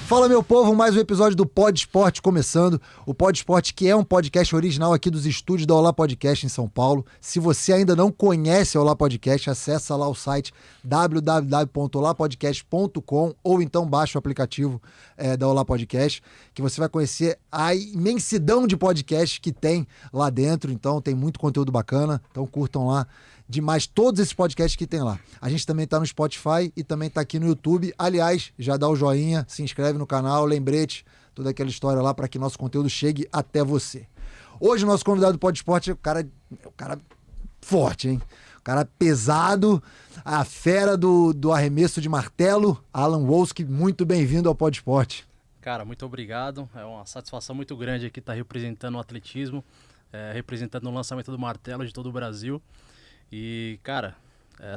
Fala, meu povo, mais um episódio do Pod Esporte começando. O Pod Esporte, que é um podcast original aqui dos estúdios da Olá Podcast em São Paulo. Se você ainda não conhece a Olá Podcast, acessa lá o site www.olapodcast.com ou então baixa o aplicativo da Olá Podcast, que você vai conhecer a imensidão de podcasts que tem lá dentro. Então tem muito conteúdo bacana, então curtam lá demais todos esses podcasts que tem lá. A gente também tá no Spotify e também tá aqui no YouTube. Aliás, já dá o joinha, se inscreve no canal, lembrete, toda aquela história lá para que nosso conteúdo chegue até você. Hoje o nosso convidado do Pod Esporte é o cara forte, hein? O cara pesado, a fera do arremesso de martelo, Alan Wolski. Muito bem-vindo ao Pod Esporte. Cara, muito obrigado. É uma satisfação muito grande aqui estar representando o atletismo, representando o lançamento do martelo de todo o Brasil. E, cara,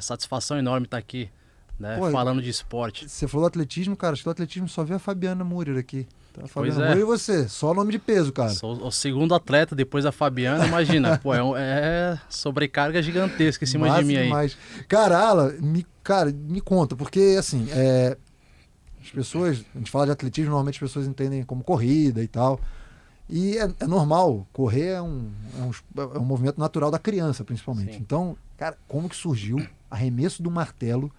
satisfação enorme estar aqui, né, falando de esporte. Você falou atletismo, cara, acho que o atletismo só vê a Fabiana Murer aqui. Então, a Fabiana Murer e você, só nome de peso, cara. Sou o segundo atleta depois da Fabiana, imagina. Pô, é sobrecarga gigantesca em cima de mim aí. Demais. Cara, Alan, me conta, porque, assim, as pessoas, a gente fala de atletismo, normalmente as pessoas entendem como corrida e tal. E é normal, correr é um movimento natural da criança, principalmente. Sim. Então, cara, como que surgiu arremesso do martelo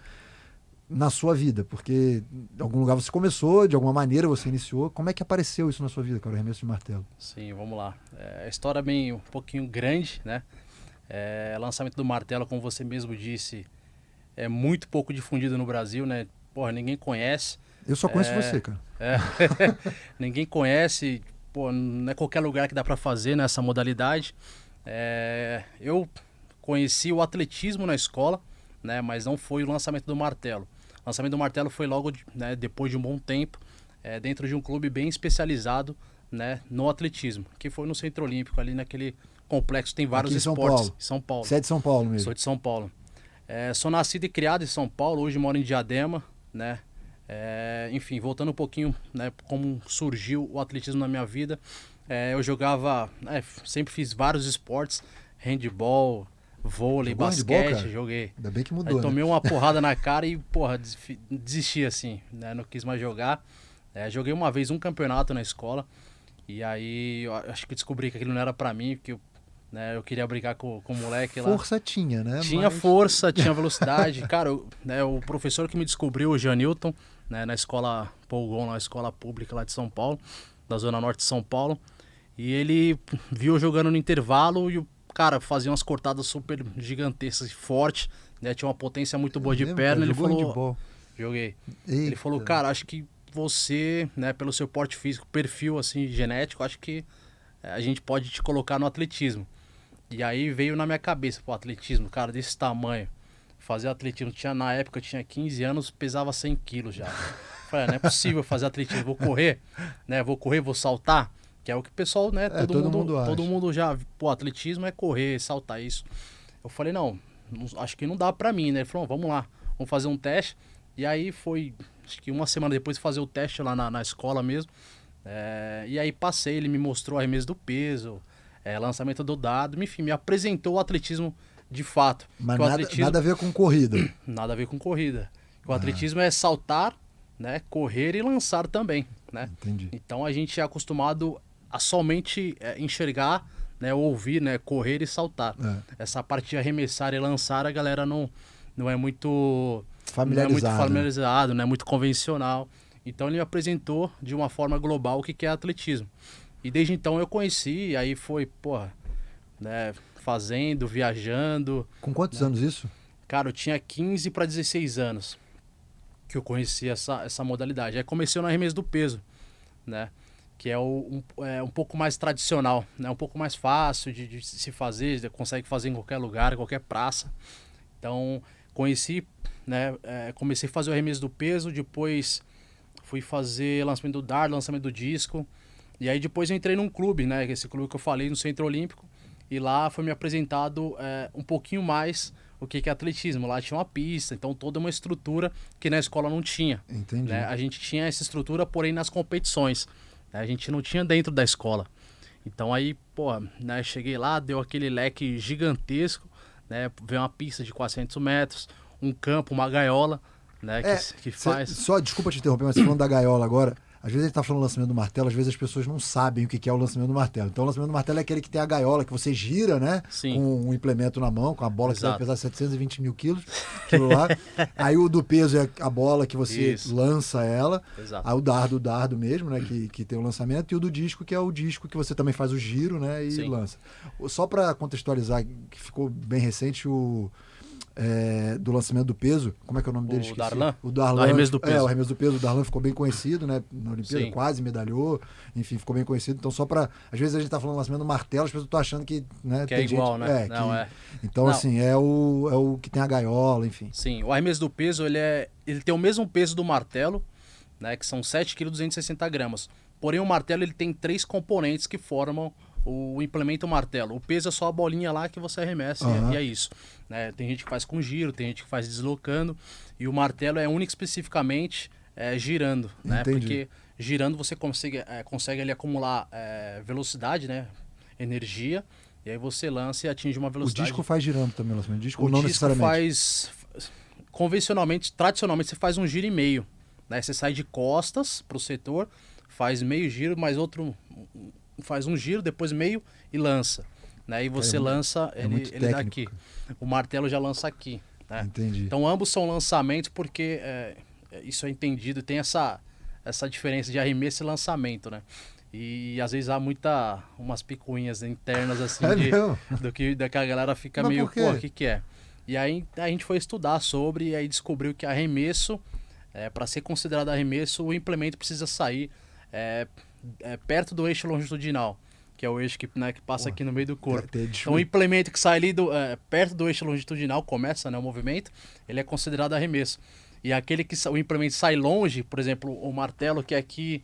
na sua vida? Porque de algum lugar você começou, de alguma maneira você iniciou. Como é que apareceu isso na sua vida, cara, o arremesso de martelo? Sim, vamos lá. A história é bem um pouquinho grande, né? Lançamento do martelo, como você mesmo disse, é muito pouco difundido no Brasil, né? Porra, ninguém conhece. Eu só conheço você, cara. Ninguém conhece. Pô, não é qualquer lugar que dá para fazer nessa modalidade. Eu conheci o atletismo na escola, né, mas não foi o lançamento do martelo. O lançamento do martelo foi logo, né, depois de um bom tempo, dentro de um clube bem especializado, né, no atletismo, que foi no Centro Olímpico, ali naquele complexo, tem vários esportes. Em São Paulo. Você é de São Paulo mesmo? Sou de São Paulo. Sou nascido e criado em São Paulo, hoje moro em Diadema, né? Enfim, voltando um pouquinho, né, como surgiu o atletismo na minha vida, eu jogava, sempre fiz vários esportes, handball, vôlei, basquete, handball, joguei. Ainda bem que mudou, aí tomei uma porrada na cara e, porra, desisti assim, né, não quis mais jogar. Joguei uma vez um campeonato na escola e aí eu acho que descobri que aquilo não era pra mim, porque eu queria brigar com o moleque lá. Força tinha, né? Tinha força, tinha velocidade. Cara, o professor que me descobriu, o Janilton, né, na escola Polgon, na escola pública lá de São Paulo, da Zona Norte de São Paulo. E ele viu eu jogando no intervalo e o cara fazia umas cortadas super gigantescas e fortes, né? Tinha uma potência muito boa de perna. Ele falou, handball. Joguei. Eita. Ele falou, cara, acho que você, né, pelo seu porte físico, perfil assim genético, acho que a gente pode te colocar no atletismo. E aí veio na minha cabeça, pô, atletismo, cara, desse tamanho. Fazer atletismo, na época eu tinha 15 anos, pesava 100 quilos já. Falei, não é possível fazer atletismo, vou correr, né? Vou saltar, que é o que o pessoal, né? Todo mundo já, pô, atletismo é correr, saltar isso. Eu falei, não, acho que não dá pra mim, né? Ele falou, vamos lá, vamos fazer um teste. E aí foi, acho que uma semana depois de fazer o teste lá na escola mesmo. E aí passei, ele me mostrou o arremesso do peso, lançamento do dado, enfim, me apresentou o atletismo de fato. Mas nada a ver com corrida. Nada a ver com corrida. O atletismo é saltar, né, correr e lançar também, né? Entendi. Então a gente é acostumado a somente enxergar, né, ouvir, né, correr e saltar. Essa parte de arremessar e lançar a galera não é muito familiarizado, não é muito convencional. Então ele me apresentou de uma forma global o que é atletismo. E desde então eu conheci, aí foi, porra, né, fazendo, viajando. Com quantos anos isso? Cara, eu tinha 15 para 16 anos que eu conheci essa modalidade. Aí comecei no arremesso do peso, né, que é um pouco mais tradicional, né, um pouco mais fácil de se fazer, consegue fazer em qualquer lugar, em qualquer praça. Então, conheci, né, comecei a fazer o arremesso do peso, depois fui fazer lançamento do dardo, lançamento do disco. E aí depois eu entrei num clube, né? Esse clube que eu falei, no Centro Olímpico. E lá foi me apresentado um pouquinho mais o que é atletismo. Lá tinha uma pista, então toda uma estrutura que na escola não tinha. Entendi. Né? A gente tinha essa estrutura, porém nas competições. Né? A gente não tinha dentro da escola. Então aí, pô, né, cheguei lá, deu aquele leque gigantesco, né? Veio uma pista de 400 metros, um campo, uma gaiola, né? Que faz... Só, desculpa te interromper, mas você falando da gaiola agora... Às vezes a gente tá falando do lançamento do martelo, às vezes as pessoas não sabem o que é o lançamento do martelo. Então o lançamento do martelo é aquele que tem a gaiola, que você gira, né? Sim. Com um implemento na mão, com a bola que Exato. deve pesar 720 mil quilos, aquilo lá. Aí o do peso é a bola que você Isso. lança ela. Exato. Aí o dardo mesmo, né? Que tem o lançamento. E o do disco, que é o disco que você também faz o giro, né? E Sim. lança. Só para contextualizar, que ficou bem recente, do lançamento do peso, como é que é o nome dele? O Esqueci. Darlan? O Darlan. Do arremesso do peso. O arremesso do peso. O Darlan ficou bem conhecido, né? Na Olimpíada, Sim. quase medalhou. Enfim, ficou bem conhecido. Então, só para... Às vezes a gente tá falando do lançamento do martelo, as pessoas estão achando que... Né, Que tem é igual, gente, né? Não, é. Então, Não. assim, é o que tem a gaiola, enfim. Sim, o arremesso do peso, ele tem o mesmo peso do martelo, né? Que são 7,260 kg. Porém, o martelo ele tem 3 componentes que formam o implemento martelo. O peso é só a bolinha lá que você arremessa e é isso. Né? Tem gente que faz com giro, tem gente que faz deslocando. E o martelo é único especificamente girando. Né? Entendi. Porque girando você consegue ali acumular velocidade, né? Energia. E aí você lança e atinge uma O velocidade. disco faz girando também, o lançamento. O disco O não disco necessariamente. tradicionalmente você faz um giro e meio. Né? Você sai de costas pro setor, faz meio giro, mais outro, faz um giro, depois meio e lança. Né? E você lança, ele dá aqui. O martelo já lança aqui. Né? Entendi. Então ambos são lançamentos porque isso é entendido, tem essa diferença de arremesso e lançamento, né? E às vezes há umas picuinhas internas assim do que a galera fica Mas meio, por quê? pô, o que é? E aí a gente foi estudar sobre e aí descobriu que arremesso, para ser considerado arremesso, o implemento precisa sair perto do eixo longitudinal, que é o eixo que passa aqui no meio do corpo. Então o implemento que sai ali perto do eixo longitudinal, começa, né, o movimento, ele é considerado arremesso. E aquele que o implemento sai longe, por exemplo, o martelo que é aqui,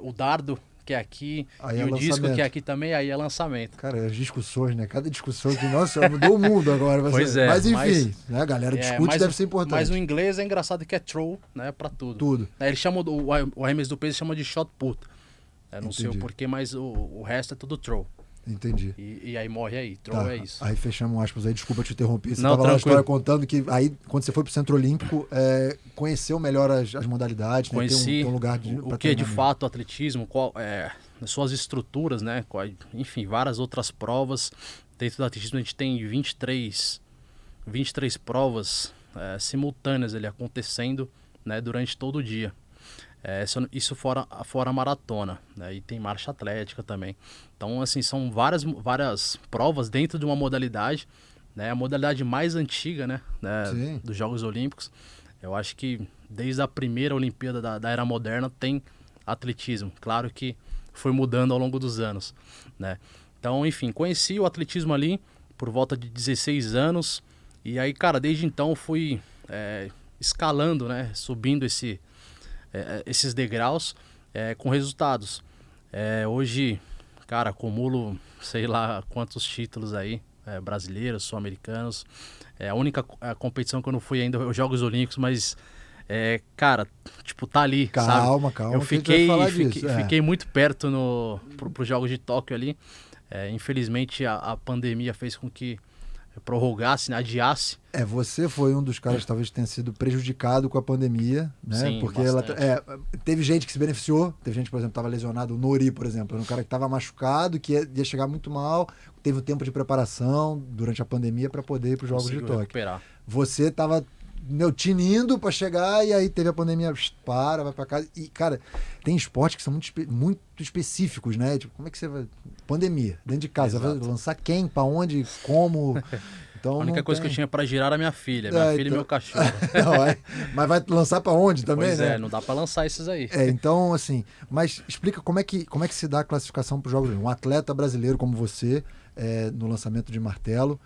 o dardo que é aqui, aí e o disco que é aqui também, aí é lançamento. Cara, as discussões, né? Cada discussão que, nossa, mudou o mundo agora. Pois é. Mas enfim, né? A galera discute, deve ser importante. Mas o inglês é engraçado que é throw, né? Pra tudo. Tudo. Ele chama, o arremesso do peso chama de shot put. Não sei o Entendi. porquê, mas o resto é tudo throw. Entendi. E aí morre aí, throw é isso. Aí fechamos aspas aí, desculpa te interromper. Você Não, tava lá na tranquilo. história contando que aí, quando você foi pro Centro Olímpico, conheceu melhor as modalidades, né? Conheci Tem um lugar o que é de fato o atletismo, suas estruturas, né? Enfim, várias outras provas. Dentro do atletismo a gente tem 23 provas simultâneas ali acontecendo, né, durante todo o dia. Isso fora a maratona, né? E tem marcha atlética também. Então, assim, são várias provas dentro de uma modalidade, né? A modalidade mais antiga, né? Dos Jogos Olímpicos. Eu acho que desde a primeira Olimpíada da Era Moderna tem atletismo. Claro que foi mudando ao longo dos anos, né? Então, enfim, conheci o atletismo ali por volta de 16 anos. E aí, cara, desde então fui escalando, né? Subindo esses degraus com resultados. Hoje, cara, acumulo sei lá quantos títulos aí, brasileiros, sul-americanos. A única competição que eu não fui ainda é os Jogos Olímpicos, mas, cara, tipo, tá ali, Calma, sabe? calma. Eu fiquei fiquei muito perto pros Jogos de Tóquio ali. Infelizmente, a pandemia fez com que prorrogasse, né, adiasse. Você foi um dos caras que talvez tenha sido prejudicado com a pandemia, né? Sim, porque teve gente que se beneficiou, teve gente, por exemplo, que estava lesionado, o Nori, por exemplo, era um cara que estava machucado, que ia chegar muito mal, teve um tempo de preparação durante a pandemia para poder ir para os Jogos de Tóquio. Recuperar. Você estava tinindo para chegar e aí teve a pandemia, vai para casa. E, cara, tem esportes que são muito específicos, né? Tipo, como é que você vai... Pandemia, dentro de casa, vai lançar quem, para onde, como... Então, a única coisa que eu tinha para girar era minha filha e meu cachorro. Mas vai lançar para onde também, pois né? não dá para lançar esses aí. Então, assim, mas explica como é que se dá a classificação para os Jogos Olímpicos. Um atleta brasileiro como você, no lançamento de martelo,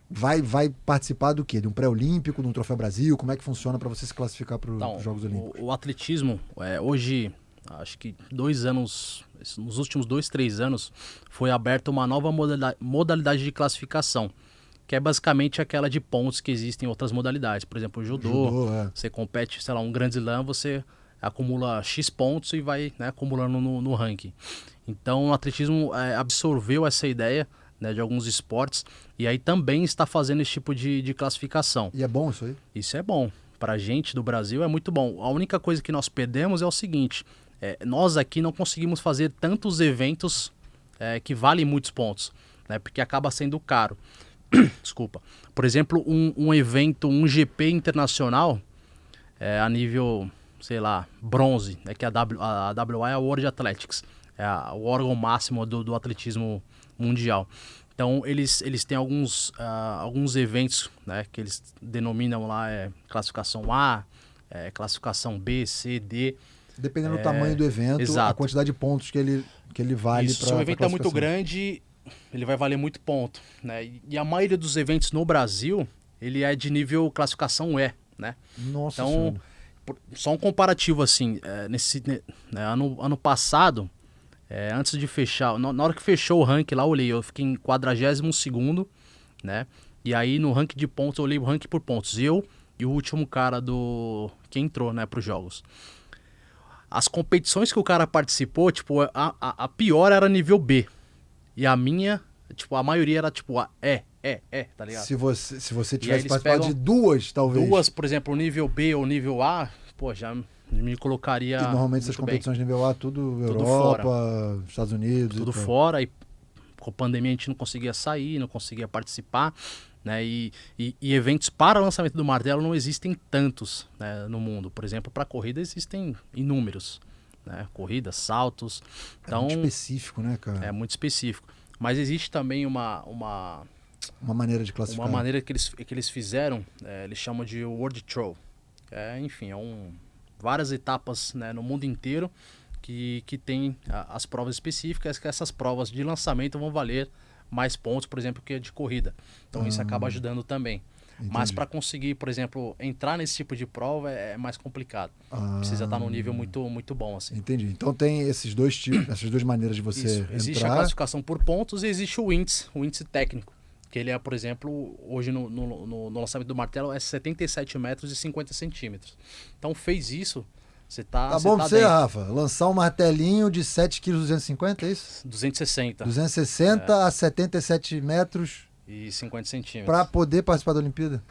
vai participar do quê? De um pré-olímpico, de um Troféu Brasil? Como é que funciona para você se classificar para os Jogos Olímpicos? O atletismo, hoje, acho que nos últimos 2-3 anos, foi aberta uma nova modalidade de classificação, que é basicamente aquela de pontos que existem em outras modalidades. Por exemplo, o judô, você compete, sei lá, um grande slam, você acumula X pontos e vai, né, acumulando no ranking. Então, o atletismo absorveu essa ideia, né, de alguns esportes, e aí também está fazendo esse tipo de classificação. E é bom isso aí? Isso é bom. pra gente do Brasil é muito bom. A única coisa que nós perdemos é o seguinte, nós aqui não conseguimos fazer tantos eventos que valem muitos pontos, né? Porque acaba sendo caro. Desculpa. Por exemplo, um evento, um GP internacional a nível, sei lá, bronze, né? Que a WA é a World Athletics, o órgão máximo do atletismo mundial. Então, eles têm alguns eventos, né, que eles denominam lá classificação A, classificação B, C, D. Dependendo do tamanho do evento, exato. A quantidade de pontos que ele vale para. Se o evento é muito grande, ele vai valer muito ponto, né? E a maioria dos eventos no Brasil, ele é de nível classificação E, né? Nossa então, senhora. Só um comparativo assim, ano passado, antes de fechar, na hora que fechou o ranking lá, eu fiquei em 42º, né? E aí no ranking de pontos, eu olhei o ranking por pontos. Eu e o último cara que entrou, né, pros jogos. As competições que o cara participou, tipo, a pior era nível B. E a minha, tipo, a maioria era tipo tá ligado? Se você tivesse participado de duas, talvez. Duas, por exemplo, nível B ou nível A, pô, já me colocaria. E normalmente essas competições de nível A, tudo Europa, fora. Estados Unidos. Tudo fora, e com a pandemia a gente não conseguia sair, não conseguia participar, né? E eventos para lançamento do martelo não existem tantos, né, no mundo. Por exemplo, para corrida existem inúmeros, né? Corridas, saltos. Então, é muito específico, né, cara? É muito específico. Mas existe também uma maneira de classificar. Uma maneira que eles fizeram, eles chamam de World Throw. Enfim, várias etapas, né, no mundo inteiro que tem as provas específicas, que essas provas de lançamento vão valer mais pontos, por exemplo, que a de corrida. Então isso acaba ajudando também. Entendi. Mas para conseguir, por exemplo, entrar nesse tipo de prova é mais complicado. Precisa estar num nível muito, muito bom, assim. Entendi. Então tem esses dois tipos, essas duas maneiras de você entrar. Existe a classificação por pontos e existe o índice técnico. Que ele por exemplo, hoje no lançamento do martelo é 77 metros e 50 centímetros. Então fez isso, você tá Tá bom pra você, dentro. Rafa. Lançar um martelinho de 7,250 kg, é isso? 260. 260 a 77 metros e 50 centímetros. Para poder participar da Olimpíada?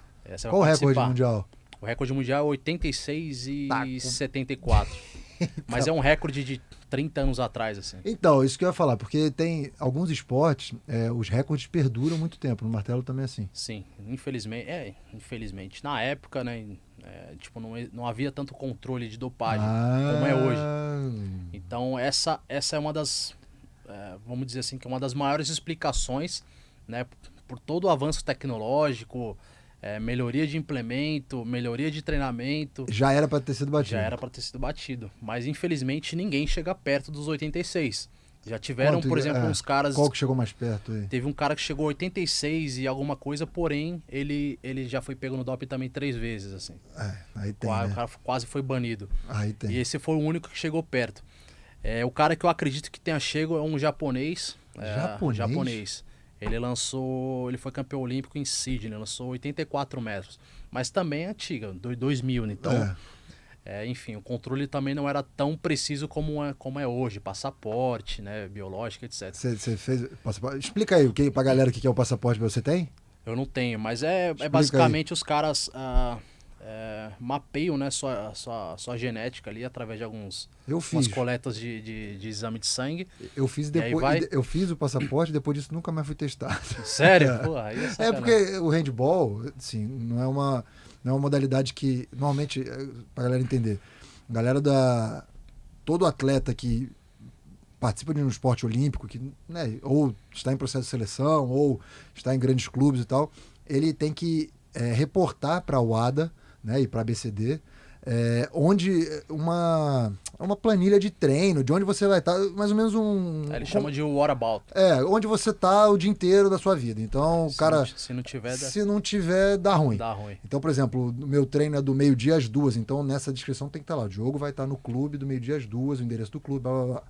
Qual o recorde mundial? O recorde mundial é 86 e 74. Mas é um recorde de 30 anos atrás, assim. Então, isso que eu ia falar, porque tem alguns esportes, os recordes perduram muito tempo. No martelo também é assim. Sim, infelizmente. Na época, né, tipo, não havia tanto controle de dopagem como é hoje. Então, essa é uma das, vamos dizer assim, que é uma das maiores explicações, né, por todo o avanço tecnológico, melhoria de implemento, melhoria de treinamento. Já era para ter sido batido. Mas, infelizmente, ninguém chega perto dos 86. Já tiveram, por exemplo, uns caras... Qual que chegou mais perto aí? Teve um cara que chegou a 86 e alguma coisa, porém, ele já foi pego no doping também 3 vezes, assim. Aí tem, O cara quase foi banido. Aí tem. E esse foi o único que chegou perto. O cara que eu acredito que tenha chego é um japonês. Japonês. Ele foi campeão olímpico em Sydney, lançou 84 metros. Mas também é antiga, 2000, então... enfim, o controle também não era tão preciso como é hoje. Passaporte, né, biológico, etc. Você fez passaporte? Explica aí pra galera o que é o passaporte que você tem. Eu não tenho, mas basicamente aí. Os caras mapeiam, né, sua genética ali através de umas coletas de exame de sangue. Eu fiz eu fiz o passaporte, depois disso nunca mais fui testado. Sério? Pô, aí porque o handball, assim, não é uma modalidade que, normalmente, pra galera entender, todo atleta que participa de um esporte olímpico, que, né, ou está em processo de seleção, ou está em grandes clubes e tal, ele tem que reportar para a UADA, né, e para a BCD, onde uma planilha de treino, de onde você vai estar, mais ou menos ele chama de what about. Onde você está o dia inteiro da sua vida. Então, o cara... Se não tiver, dá ruim. Dá ruim. Então, por exemplo, o meu treino é do meio-dia às 2h, então nessa descrição tem que estar lá. O Diogo vai estar no clube do meio-dia às 2h, o endereço do clube, blá, blá, blá.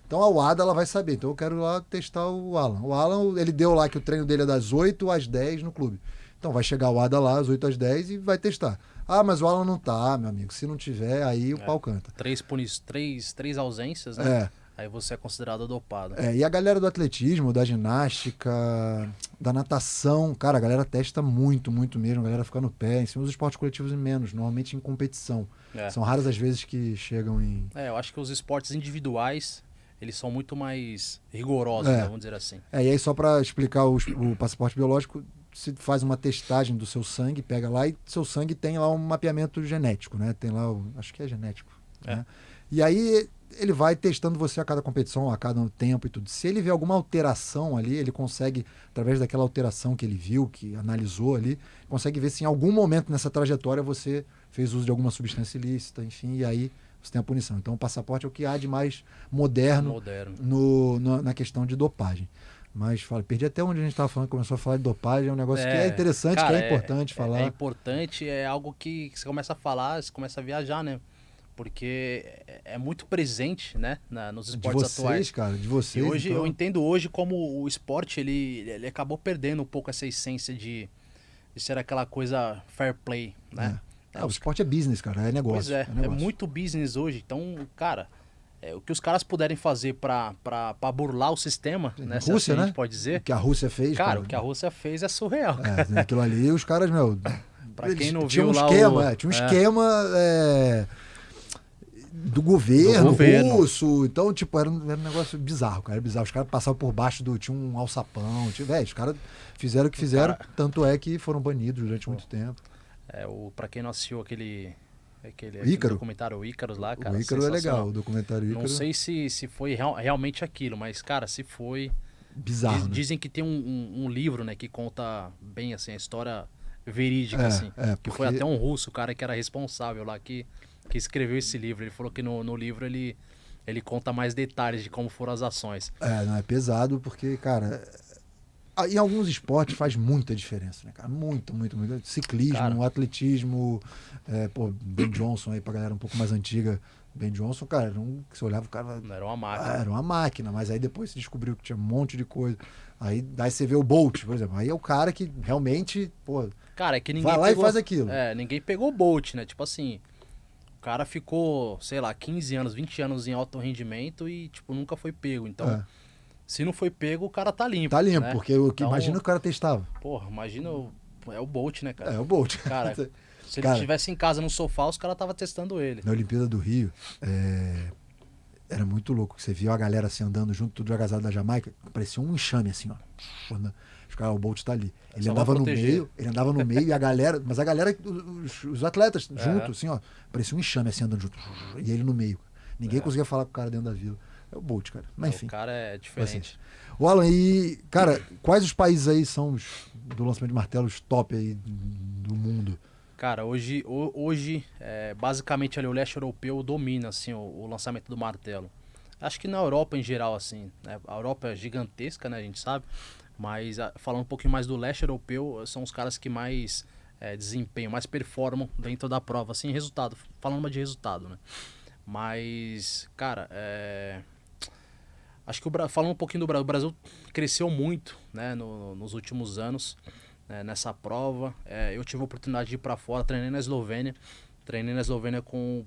Então a UADA ela vai saber. Então eu quero lá testar o Alan. O Alan, ele deu lá que o treino dele é das 8 às 10 no clube. Então vai chegar o ADA lá às 8 às 10 e vai testar. Ah, mas o Alan não tá, meu amigo. Se não tiver, aí o pau canta. 3 ausências, né? Aí você é considerado dopado. E a galera do atletismo, da ginástica, da natação, cara, a galera testa muito, muito mesmo. A galera fica no pé. Em cima dos esportes coletivos menos, normalmente em competição. São raras as vezes que chegam em... Eu acho que os esportes individuais, eles são muito mais rigorosos, né, vamos dizer assim. E aí só para explicar o passaporte biológico, se faz uma testagem do seu sangue, pega lá e seu sangue tem lá um mapeamento genético, né? Tem lá, acho que é genético. Né? E aí ele vai testando você a cada competição, a cada tempo e tudo. Se ele vê alguma alteração ali, ele consegue, através daquela alteração que ele viu, que analisou ali, consegue ver se em algum momento nessa trajetória você fez uso de alguma substância ilícita, enfim, e aí você tem a punição. Então o passaporte é o que há de mais moderno. Na questão de dopagem. Mas perdi até onde a gente estava falando, começou a falar de dopagem, é um negócio que é interessante, cara, que é importante falar. É importante, é algo que você começa a falar, você começa a viajar, né? Porque é muito presente, né, nos esportes atuais. Cara, de vocês, e hoje, então... eu entendo hoje como o esporte, ele acabou perdendo um pouco essa essência de ser aquela coisa fair play, né? O esporte é business, cara, é negócio. Pois é muito business hoje. Então, cara, o que os caras puderem fazer pra burlar o sistema, né? Rússia, assim a gente né? pode dizer. O que a Rússia fez, cara. O que a Rússia fez é surreal. Aquilo ali, os caras, pra quem não tinha viu um lá esquema, tinha um esquema do governo russo. Então, tipo, era um negócio bizarro, cara. Era bizarro. Os caras passavam por baixo tinha um alçapão. Os caras fizeram o que fizeram, tanto é que foram banidos durante muito tempo. Pra quem não assistiu aquele documentário, o Ícaros lá, cara. O Ícaro é legal, o documentário Ícaro. Não sei se foi realmente aquilo, mas, cara, se foi... Bizarro, Dizem que tem um livro, né, que conta bem, assim, a história verídica, assim. Que foi até um russo, o cara que era responsável lá, que escreveu esse livro. Ele falou que no livro ele conta mais detalhes de como foram as ações. Não é pesado, porque, cara... Em alguns esportes faz muita diferença, né, cara? Muito, muito, muito. Ciclismo, cara, atletismo, Ben Johnson aí pra galera um pouco mais antiga. Ben Johnson, cara, você olhava o cara... Era uma máquina. Era uma máquina, mas aí depois se descobriu que tinha um monte de coisa. Aí daí você vê o Bolt, por exemplo. Aí é o cara que realmente, cara, é que ninguém vai lá e faz aquilo. Ninguém pegou o Bolt, né? Tipo assim, o cara ficou, sei lá, 15 anos, 20 anos em alto rendimento e, tipo, nunca foi pego. Então... Se não foi pego, o cara tá limpo. Tá limpo, né? porque imagina o cara testava. Porra, imagina. É o Bolt, né, cara? É o Bolt. Cara, se ele estivesse em casa no sofá, os caras estavam testando ele. Na Olimpíada do Rio, era muito louco. Você via a galera assim andando junto, tudo agasalho da Jamaica, parecia um enxame assim, ó. Os caras, o Bolt tá ali. Ele andava no meio e a galera, mas a galera, os atletas junto, assim, ó, parecia um enxame assim andando junto. E ele no meio. Ninguém conseguia falar com o cara dentro da vila. É o Bolt, cara. Mas enfim. O cara é diferente. O Alan, e, cara, quais os países aí são do lançamento de martelos top aí do mundo? Cara, hoje basicamente ali o leste europeu domina, assim, o lançamento do martelo. Acho que na Europa em geral, assim, né? A Europa é gigantesca, né, a gente sabe, mas falando um pouquinho mais do leste europeu, são os caras que mais desempenham, mais performam dentro da prova, assim, resultado, falando de resultado, né? Mas, cara, acho que falando um pouquinho do Brasil, o Brasil cresceu muito, né, nos últimos anos, né, nessa prova. Eu tive a oportunidade de ir para fora, treinei na Eslovênia com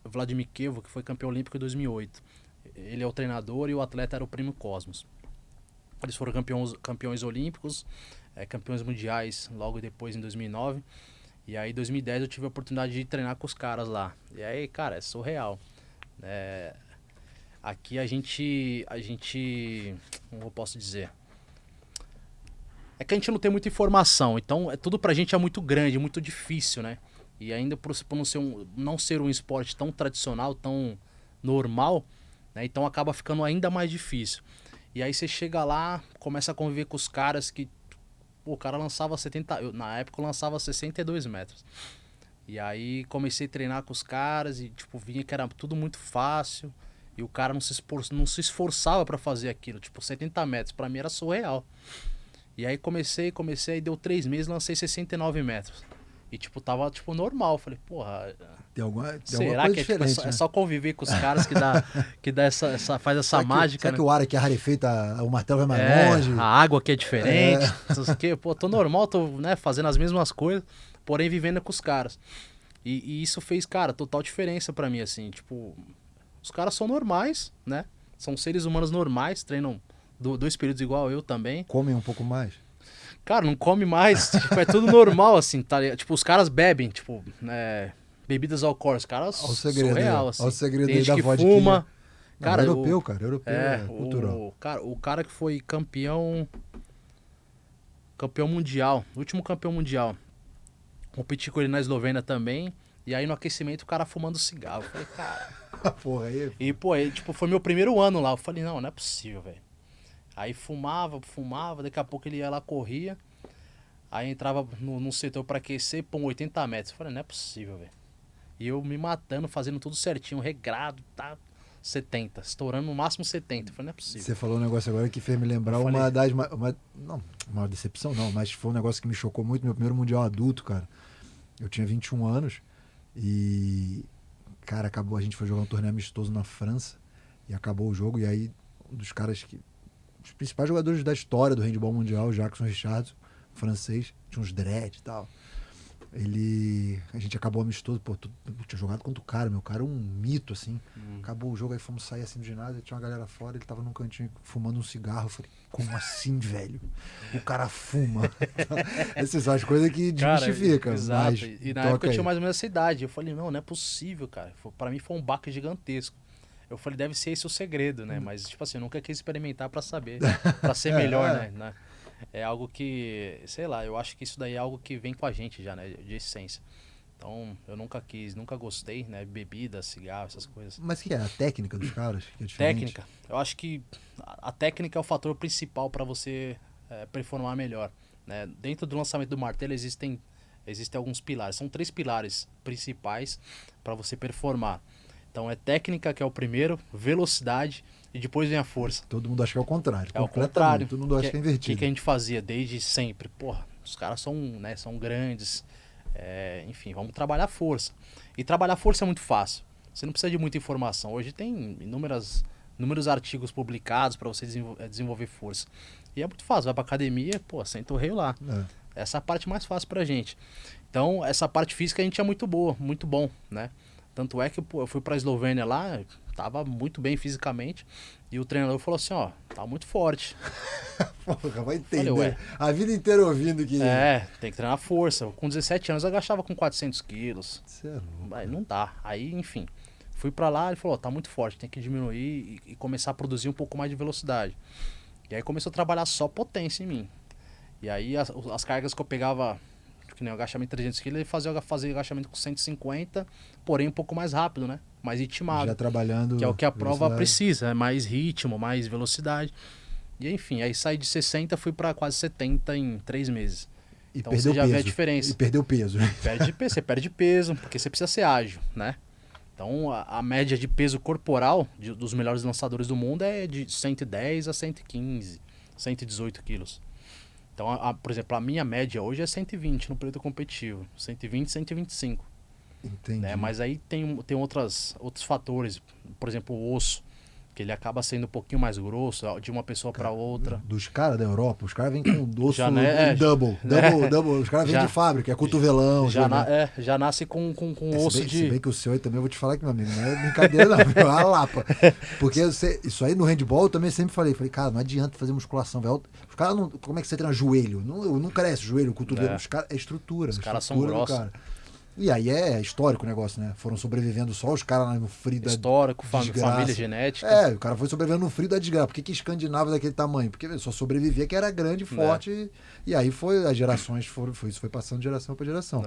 Vladimir Kevo, que foi campeão olímpico em 2008. Ele é o treinador e o atleta era o Primo Cosmos. Eles foram campeões olímpicos, campeões mundiais logo depois em 2009. E aí em 2010 eu tive a oportunidade de treinar com os caras lá. E aí, cara, é surreal. Aqui a gente, como eu posso dizer? É que a gente não tem muita informação, então tudo pra gente é muito grande, muito difícil, né? E ainda por não ser um esporte tão tradicional, tão normal, né? Então acaba ficando ainda mais difícil. E aí você chega lá, começa a conviver com os caras que... o cara lançava na época eu lançava 62 metros. E aí comecei a treinar com os caras e tipo, vinha que era tudo muito fácil. E o cara não se esforçava pra fazer aquilo. Tipo, 70 metros, pra mim era surreal. E aí comecei, aí deu 3 meses, lancei 69 metros. E tipo, tava tipo normal. Falei, porra, será que é só conviver com os caras que faz essa mágica, será né? que o ar aqui é rarefeito, o martelo vai mais longe? A água aqui é diferente. Pô, tô normal, tô, né, fazendo as mesmas coisas, porém vivendo com os caras. E isso fez, cara, total diferença pra mim, assim, tipo... Os caras são normais, né? São seres humanos normais, treinam 2 períodos igual eu também. Comem um pouco mais? Cara, não come mais, tipo, é tudo normal, assim, tá ligado? Tipo, os caras bebem, tipo, bebidas alcoólicas, os caras Olha o segredo surreal, aí, assim. olha o segredo Tem aí gente da que vodquinha. fuma. Não, Cara, europeu, cara, europeu é cultural. o cara que foi campeão mundial, último campeão mundial, competi com ele na Eslovênia também, e aí no aquecimento o cara fumando cigarro. Eu falei, cara... Porra, aí... E, pô, aí, tipo, foi meu primeiro ano lá. Eu falei, não é possível, velho. Aí fumava, daqui a pouco ele ia lá, corria. Aí entrava num setor pra aquecer, pô, 80 metros. Eu falei, não é possível, velho. E eu me matando, fazendo tudo certinho, regrado, tá? 70, estourando no máximo 70. Eu falei, não é possível. Você falou um negócio agora que fez me lembrar uma das... não, uma decepção não, mas foi um negócio que me chocou muito. Meu primeiro mundial adulto, cara. Eu tinha 21 anos e... Cara, acabou, a gente foi jogar um torneio amistoso na França e acabou o jogo, e aí um dos caras que... Os principais jogadores da história do handebol mundial, Jackson Richardson, francês, tinha uns dread e tal. A gente acabou amistoso, pô, eu tinha jogado contra o cara, meu cara é um mito, assim. Acabou o jogo, aí fomos sair assim do ginásio, tinha uma galera fora, ele tava num cantinho fumando um cigarro. Eu falei, como assim, velho? O cara fuma. Essas são as coisas que desmistificam. Exato. Mas, e na época eu tinha mais ou menos essa idade. Eu falei, não é possível, cara. Pra mim foi um baque gigantesco. Eu falei, deve ser esse o segredo, né? Mas, tipo assim, eu nunca quis experimentar pra saber, pra ser melhor, né? É algo que, sei lá, eu acho que isso daí é algo que vem com a gente já, né? De essência. Então, eu nunca gostei, né? Bebida, cigarro, essas coisas. Mas o que é? A técnica dos caras? Que é diferente? Técnica. Eu acho que a técnica é o fator principal para você performar melhor, né? Dentro do lançamento do martelo existem alguns pilares. São 3 pilares principais para você performar. Então, é técnica, que é o primeiro, velocidade e depois vem a força. Todo mundo acha que é o contrário. É o contrário. Todo mundo acha que é invertido. O que a gente fazia desde sempre? Porra, os caras são grandes. Enfim, vamos trabalhar força. E trabalhar força é muito fácil. Você não precisa de muita informação. Hoje tem inúmeros artigos publicados para você desenvolver força. E é muito fácil. Vai pra academia, pô, senta o rei lá. Essa é a parte mais fácil pra gente. Então, essa parte física a gente é muito boa, muito bom, né? Tanto é que eu fui pra Eslovênia lá, tava muito bem fisicamente, e o treinador falou assim, ó, tá muito forte. Porra, vai entender. Falei, a vida inteira ouvindo que... tem que treinar força. Com 17 anos eu agachava com 400 quilos. Sério? Não dá. Aí, enfim, fui pra lá, ele falou, tá muito forte, tem que diminuir e começar a produzir um pouco mais de velocidade. E aí começou a trabalhar só potência em mim. E aí as cargas que eu pegava... Que nem o agachamento de 300 kg, ele fazia agachamento com 150, porém um pouco mais rápido, né? Mais ritmado. Já trabalhando... Que é o que a prova precisa, mais ritmo, mais velocidade. E enfim, aí saí de 60, fui para quase 70 em 3 meses. E então você já vê a diferença. E perdeu peso. Você perde peso, porque você precisa ser ágil, né? Então a média de peso corporal dos melhores lançadores do mundo é de 110 a 115, 118 quilos. Então, por exemplo, a minha média hoje é 120 no período competitivo. 120, 125. Entendi. Né? Mas aí tem outros fatores. Por exemplo, o osso, que ele acaba sendo um pouquinho mais grosso de uma pessoa para outra. Dos caras da Europa, os caras vêm com o osso double. Os caras vêm de fábrica, é cotovelão. Já nasce com osso de... Se bem que o seu aí também, eu vou te falar que, meu amigo, não é brincadeira não, é uma lapa. Porque isso aí no handball eu também sempre falei, cara, não adianta fazer musculação, velho. Os caras não... Como é que você treina joelho? Não cresce joelho, cotovelo. Os caras, é estrutura. Os caras são grossos. E aí é histórico o negócio, né? Foram sobrevivendo só os caras lá no frio da histórico, família genética. O cara foi sobrevivendo no frio da desgraça. Por que escandinavo daquele tamanho? Porque só sobrevivia que era grande, forte. E aí as gerações isso foi passando de geração pra geração.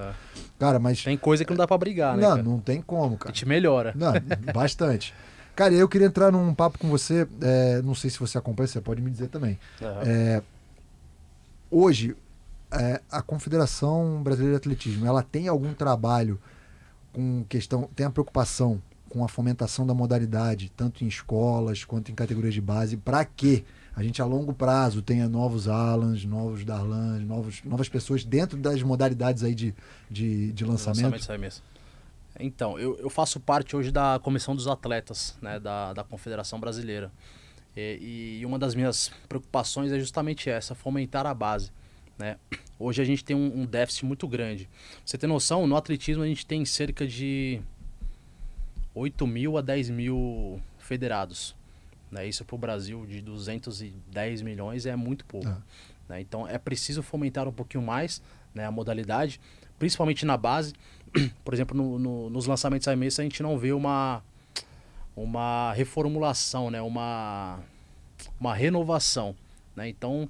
Cara, mas... Tem coisa que não dá pra brigar, né? Não tem como, cara. A gente melhora. Não, bastante. Cara, eu queria entrar num papo com você. Não sei se você acompanha, você pode me dizer também. Hoje... a Confederação Brasileira de Atletismo, ela tem algum trabalho com tem a preocupação com a fomentação da modalidade, tanto em escolas quanto em categorias de base, para que a gente a longo prazo tenha novos Alans, novos Darlans, novas pessoas dentro das modalidades aí de lançamento? Sai mesmo. Então, eu faço parte hoje da comissão dos atletas, né, da Confederação Brasileira. E uma das minhas preocupações é justamente essa, fomentar a base. Né? Hoje a gente tem um déficit muito grande. Pra você ter noção, no atletismo a gente tem cerca de 8 mil a 10 mil federados. Né? Isso para o Brasil de 210 milhões é muito pouco. Né? Então é preciso fomentar um pouquinho mais, né, a modalidade, principalmente na base. Por exemplo, nos lançamentos AMS a gente não vê uma reformulação, né, uma renovação. Né? Então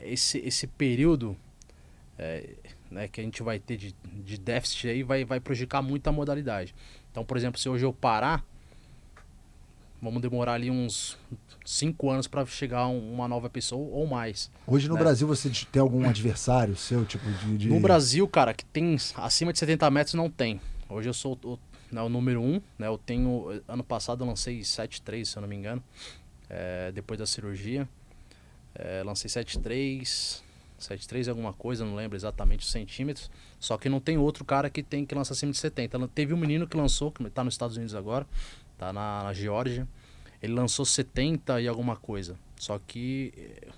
esse período né, que a gente vai ter de déficit aí vai prejudicar muito a modalidade. Então, por exemplo, se hoje eu parar, vamos demorar ali uns 5 anos para chegar uma nova pessoa ou mais. Hoje no né? Brasil você tem algum adversário seu, tipo de... No Brasil, cara, que tem acima de 70 metros não tem. Hoje eu sou o número 1, né? Eu tenho, ano passado eu lancei 7.3, se eu não me engano, depois da cirurgia. Lancei 7.3 alguma coisa, não lembro exatamente os centímetros. Só que não tem outro cara que lança acima de 70. Teve um menino que lançou, que tá nos Estados Unidos agora, tá na Geórgia. Ele lançou 70 e alguma coisa. Só que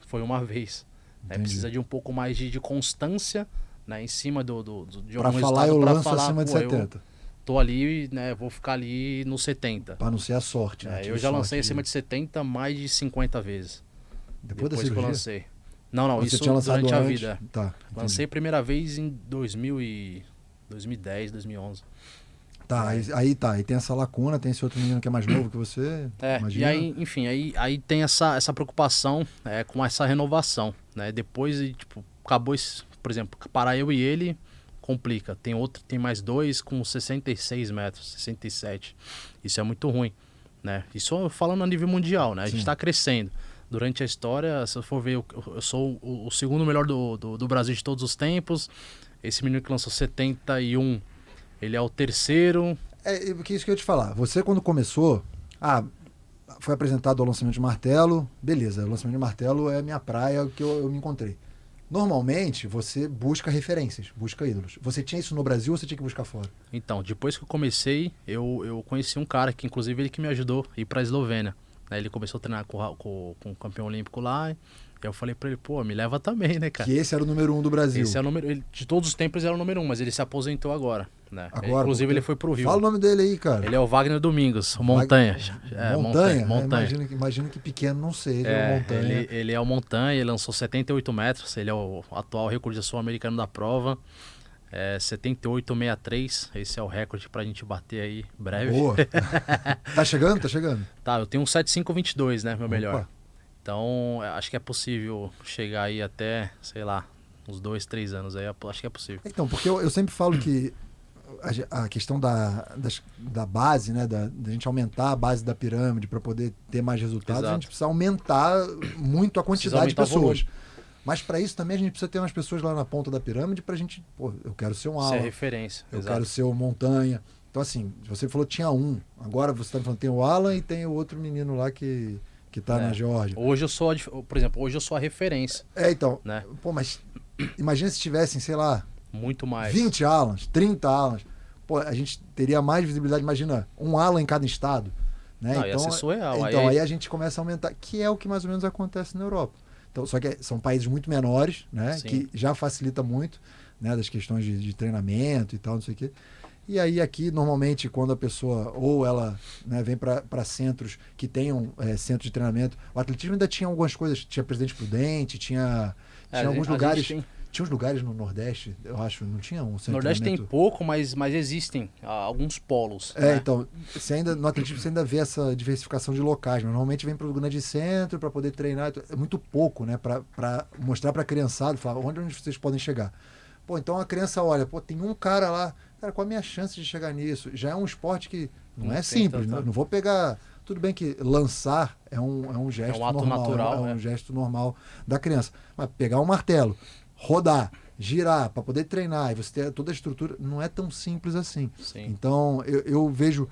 foi uma vez. Né? Precisa de um pouco mais de constância, né? Em cima de algum resultado. Pra falar, eu lanço acima de 70. Tô ali, né? Vou ficar ali no 70. Pra não ser a sorte, né? Eu já lancei acima de 70 mais de 50 vezes. Depois da cirurgia? Que eu lancei. Não, você isso tinha lançado durante a antes? vida. Tá, lancei a primeira vez em 2010, 2011. Tá, aí tem essa lacuna, tem esse outro menino que é mais novo que você, imagina? E aí, enfim, aí tem essa preocupação com essa renovação, né? Depois, tipo, acabou esse, por exemplo, parar eu e ele, complica. Tem mais dois com 66 metros, 67. Isso é muito ruim, né? Isso falando a nível mundial, né? A gente tá crescendo. Durante a história, se eu for ver, eu sou o segundo melhor do Brasil de todos os tempos. Esse menino que lançou 71, ele é o terceiro. Porque isso que eu ia te falar. Você, quando começou, foi apresentado ao lançamento de martelo, beleza, o lançamento de martelo é a minha praia, que eu me encontrei. Normalmente, você busca referências, busca ídolos. Você tinha isso no Brasil ou você tinha que buscar fora? Então, depois que eu comecei, eu conheci um cara que, inclusive, ele que me ajudou a ir pra Eslovênia. Ele começou a treinar com o campeão olímpico lá. E eu falei pra ele, pô, me leva também, né, cara? Que esse era o número 1 do Brasil. Esse é o número, de todos os tempos ele era o número 1, mas ele se aposentou agora, né? Agora, inclusive ele foi pro Rio. Fala o nome dele aí, cara. Ele é o Wagner Domingos, o Montanha. Montanha? Montanha. Imagino que pequeno não sei, ele é o Montanha. Ele é o Montanha, ele lançou 78 metros, ele é o atual recorde sul-americano da prova. 78,63, esse é o recorde pra gente bater aí breve. Boa. Tá chegando? Tá chegando. Tá, eu tenho um 75,22, né, meu melhor. Então, acho que é possível chegar aí até, sei lá, uns 2, 3 anos aí, acho que é possível. Então, porque eu sempre falo que a questão da base, né, da gente aumentar a base da pirâmide para poder ter mais resultados, a gente precisa aumentar muito a quantidade de pessoas. Mas para isso também a gente precisa ter umas pessoas lá na ponta da pirâmide pra gente, eu quero ser um Alan. Ser referência. Eu quero ser o Montanha. Então assim, você falou que tinha um, agora você tá me falando tem o Alan e tem o outro menino lá que tá na Geórgia. Hoje eu sou, por exemplo, hoje eu sou a referência. Então, né? Pô, mas imagina se tivessem, sei lá, muito mais. 20 Alans, 30 Alans. Pô, a gente teria mais visibilidade, imagina, um Alan em cada estado. Né? Não, ia ser surreal. Então aí a gente começa a aumentar, que é o que mais ou menos acontece na Europa. Então, só que são países muito menores, né? Que já facilita muito, né? Das questões de treinamento e tal, não sei o quê. E aí aqui, normalmente, quando a pessoa, ou ela, né, vem para centros que tenham centro de treinamento, o atletismo ainda tinha algumas coisas, tinha Presidente Prudente, tinha alguns lugares... Tinha uns lugares no Nordeste, eu acho, não tinha um centro de treinamento? No Nordeste tem pouco, mas existem alguns polos. Então, no atletismo você ainda vê essa diversificação de locais, mas normalmente vem para o grande centro para poder treinar, é muito pouco, né, para mostrar para a criançada, falar onde vocês podem chegar. Pô, então a criança olha, tem um cara lá, cara, qual a minha chance de chegar nisso? Já é um esporte que não é simples, né? Não vou pegar... Tudo bem que lançar é um gesto ato normal, natural, um gesto normal da criança, mas pegar um martelo, rodar, girar, para poder treinar, e você ter toda a estrutura, não é tão simples assim. Sim. Então, eu vejo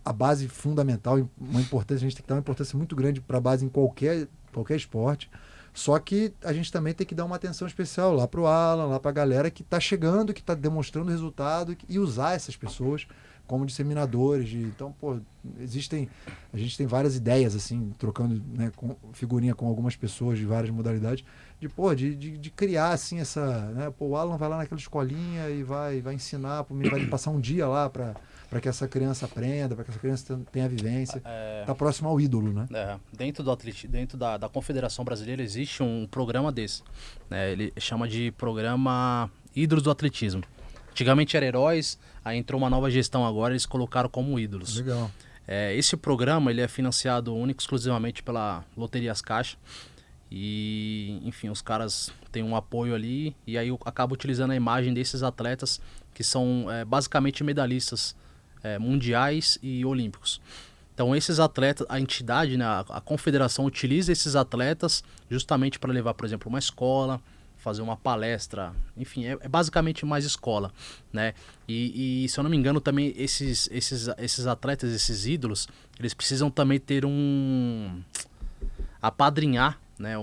a base fundamental, uma importância, a gente tem que dar uma importância muito grande para a base em qualquer esporte, só que a gente também tem que dar uma atenção especial lá para o Alan, lá para a galera que está chegando, que está demonstrando resultado, e usar essas pessoas como disseminadores. Então, a gente tem várias ideias, assim, trocando, né, figurinha com algumas pessoas de várias modalidades, de criar, assim, essa... Né, o Alan vai lá naquela escolinha e vai ensinar, vai passar um dia lá para para que essa criança aprenda, para que essa criança tenha vivência. Tá próximo ao ídolo, né? Dentro da Confederação Brasileira existe um programa desse, né? Ele chama de Programa Ídolos do Atletismo. Antigamente era heróis, aí entrou uma nova gestão agora, eles colocaram como ídolos. Legal. Esse programa ele é financiado único e exclusivamente pela Loterias Caixa. E, enfim, os caras têm um apoio ali e aí eu acabo utilizando a imagem desses atletas que são basicamente medalhistas mundiais e olímpicos. Então esses atletas, a entidade, né, a confederação utiliza esses atletas justamente para levar, por exemplo, uma escola, fazer uma palestra, enfim, é basicamente mais escola, né? E se eu não me engano também esses atletas, esses ídolos, eles precisam também ter apadrinhar, né,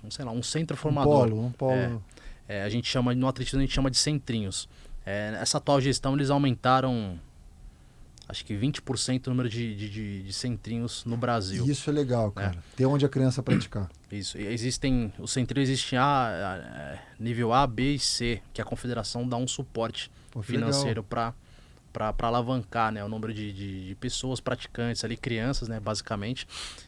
sei lá, um centro formador. Um polo. A gente chama, no atletismo a gente chama de centrinhos. Essa atual gestão eles aumentaram acho que 20% o número de centrinhos no Brasil. Isso é legal, cara. Ter onde a criança praticar. Isso. E os centrinhos existem nível A, B e C, que a confederação dá um suporte financeiro para alavancar, né, o número de pessoas praticantes ali, crianças, né, basicamente.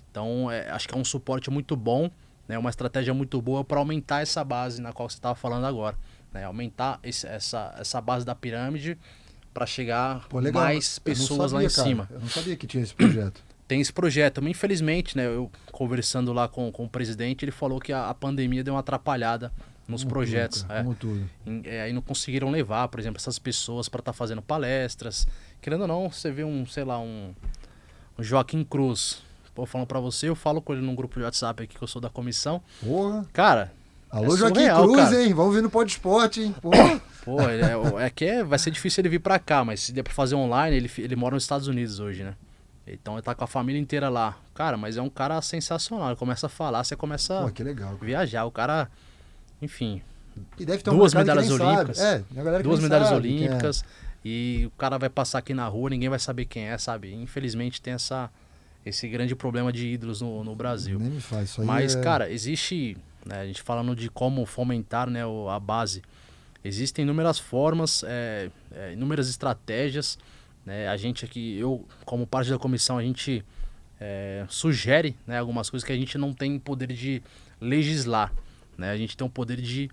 Então, acho que é um suporte muito bom, né, uma estratégia muito boa para aumentar essa base na qual você estava falando agora. Né, aumentar essa base da pirâmide para chegar mais pessoas lá em cima. Eu não sabia que tinha esse projeto. Tem esse projeto, mas infelizmente, né, eu conversando lá com o presidente, ele falou que a pandemia deu uma atrapalhada nos projetos. Tudo, cara, como tudo. Aí não conseguiram levar, por exemplo, essas pessoas para estar fazendo palestras. Querendo ou não, você vê um Joaquim Cruz. Pô, falando para você, eu falo com ele num grupo de WhatsApp aqui que eu sou da comissão. Porra. Cara, alô, Joaquim Cruz, cara. Hein? Vamos vir no Pod Esporte, hein? Porra. Pô, vai ser difícil ele vir para cá, mas se der para fazer online, ele mora nos Estados Unidos hoje, né? Então ele tá com a família inteira lá. Cara, mas é um cara sensacional. Ele começa a falar, você começa que legal, a viajar. O cara, enfim, e deve ter duas medalhas olímpicas. Duas medalhas olímpicas. E o cara vai passar aqui na rua, ninguém vai saber quem é, sabe? Infelizmente tem esse grande problema de ídolos no Brasil. Nem me faz isso aí. Mas, cara, existe, né, a gente falando de como fomentar, né, a base. Existem inúmeras formas, inúmeras estratégias. Né? A gente aqui, eu como parte da comissão, a gente sugere, né, algumas coisas que a gente não tem poder de legislar. Né? A gente tem o poder de